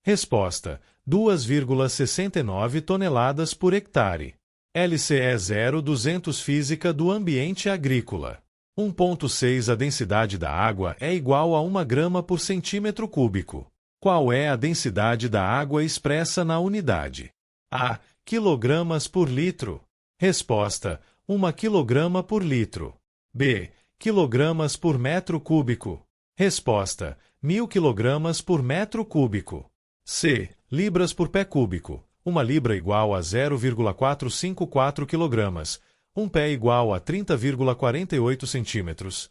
Speaker 1: Resposta: 2,69 toneladas por hectare. LCE 0,200 Física do ambiente agrícola. 1,6 A densidade da água é igual a 1 grama por centímetro cúbico. Qual é a densidade da água expressa na unidade? A. Quilogramas por litro. Resposta: 1 quilograma por litro. B. Quilogramas por metro cúbico. Resposta: 1.000 quilogramas por metro cúbico. C. Libras por pé cúbico. Uma libra igual a 0,454 kg. Um pé igual a 30,48 centímetros.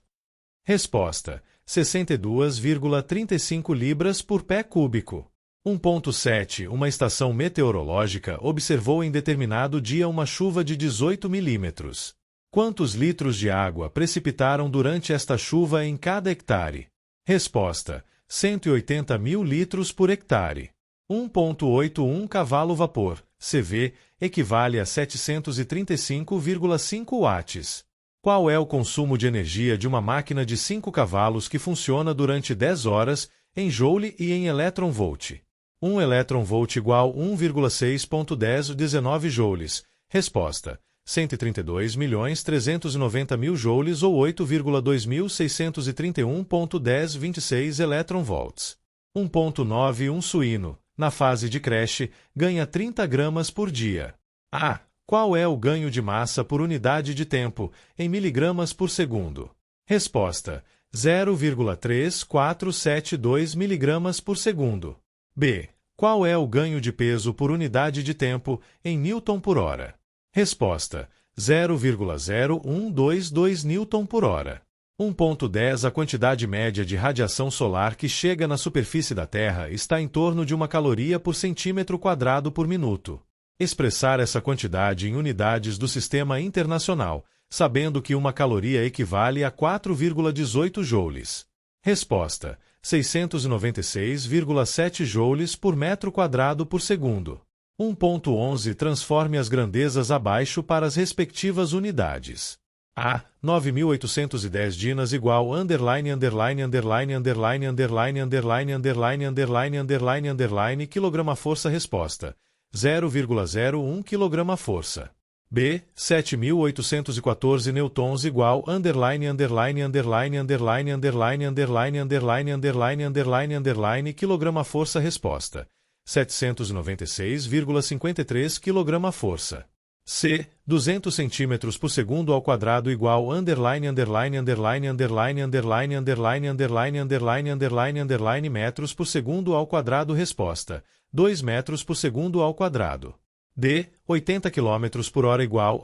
Speaker 1: Resposta: 62,35 libras por pé cúbico. 1,7 Uma estação meteorológica observou em determinado dia uma chuva de 18 milímetros. Quantos litros de água precipitaram durante esta chuva em cada hectare? Resposta: 180 mil litros por hectare. 1,81 cavalo-vapor, CV, equivale a 735,5 watts. Qual é o consumo de energia de uma máquina de 5 cavalos que funciona durante 10 horas, em joule e em electronvolt? 1 electronvolt igual 1,6.1019 joules. Resposta: 132.390.000 joules ou 8,2631.1026 electronvolts. 1,9 suíno, na fase de creche, ganha 30 gramas por dia. A. Qual é o ganho de massa por unidade de tempo, em miligramas por segundo? Resposta: 0,3472 miligramas por segundo. B. Qual é o ganho de peso por unidade de tempo, em newton por hora? Resposta: 0,0122 newton por hora. 1,10 A quantidade média de radiação solar que chega na superfície da Terra está em torno de 1 caloria por centímetro quadrado por minuto. Expressar essa quantidade em unidades do Sistema Internacional, sabendo que 1 caloria equivale a 4,18 joules. Resposta: 696,7 joules por metro quadrado por segundo. 1,11 Transforme as grandezas abaixo para as respectivas unidades. A. 9.810 dinas igual quilograma-força. Resposta: 0,01 quilograma-força. B. 7.814 newtons igual quilograma-força. Resposta: 796,53 quilograma-força. C. 200 centímetros por segundo ao quadrado igual metros por segundo ao quadrado. Resposta: 2 metros por segundo ao quadrado. D. 80 km por hora igual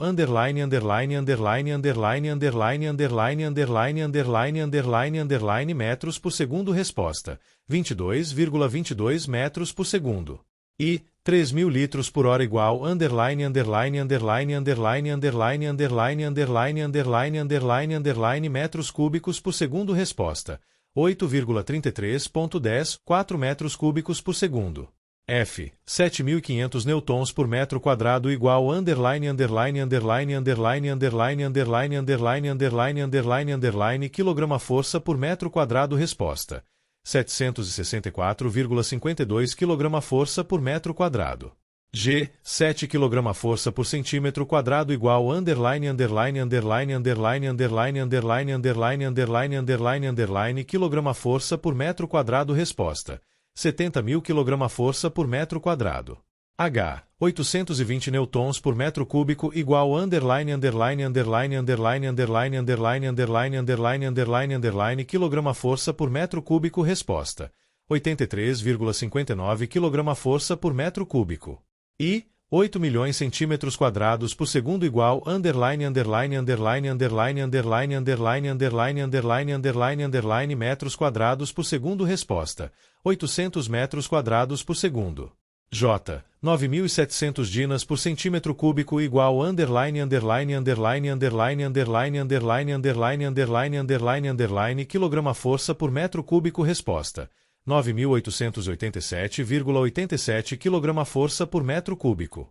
Speaker 1: metros por segundo. Resposta: 22,22 metros por segundo. I. 3.000 litros por hora igual metros cúbicos por segundo. Resposta: 8,33.10 4 metros cúbicos por segundo. F. 7.500 newtons por metro quadrado igual quilograma-força por metro quadrado. Resposta: 764,52 quilograma-força por metro quadrado. G. 7 quilograma-força por centímetro quadrado igual quilograma-força por metro quadrado. Resposta: 70.000 quilograma-força por metro quadrado. H. 820 newtons por metro cúbico igual quilograma-força por metro cúbico. Resposta: 83,59 quilograma-força por metro cúbico. I. 8 milhões centímetros quadrados por segundo igual underline underline underline underline underline underline underline underline underline underline metros quadrados por segundo. Resposta: 800 metros quadrados por segundo. J. 9.700 dinas por centímetro cúbico igual underline underline underline underline underline underline underline underline underline underline quilograma força por metro cúbico. Resposta: 9.887,87 kg força por metro cúbico.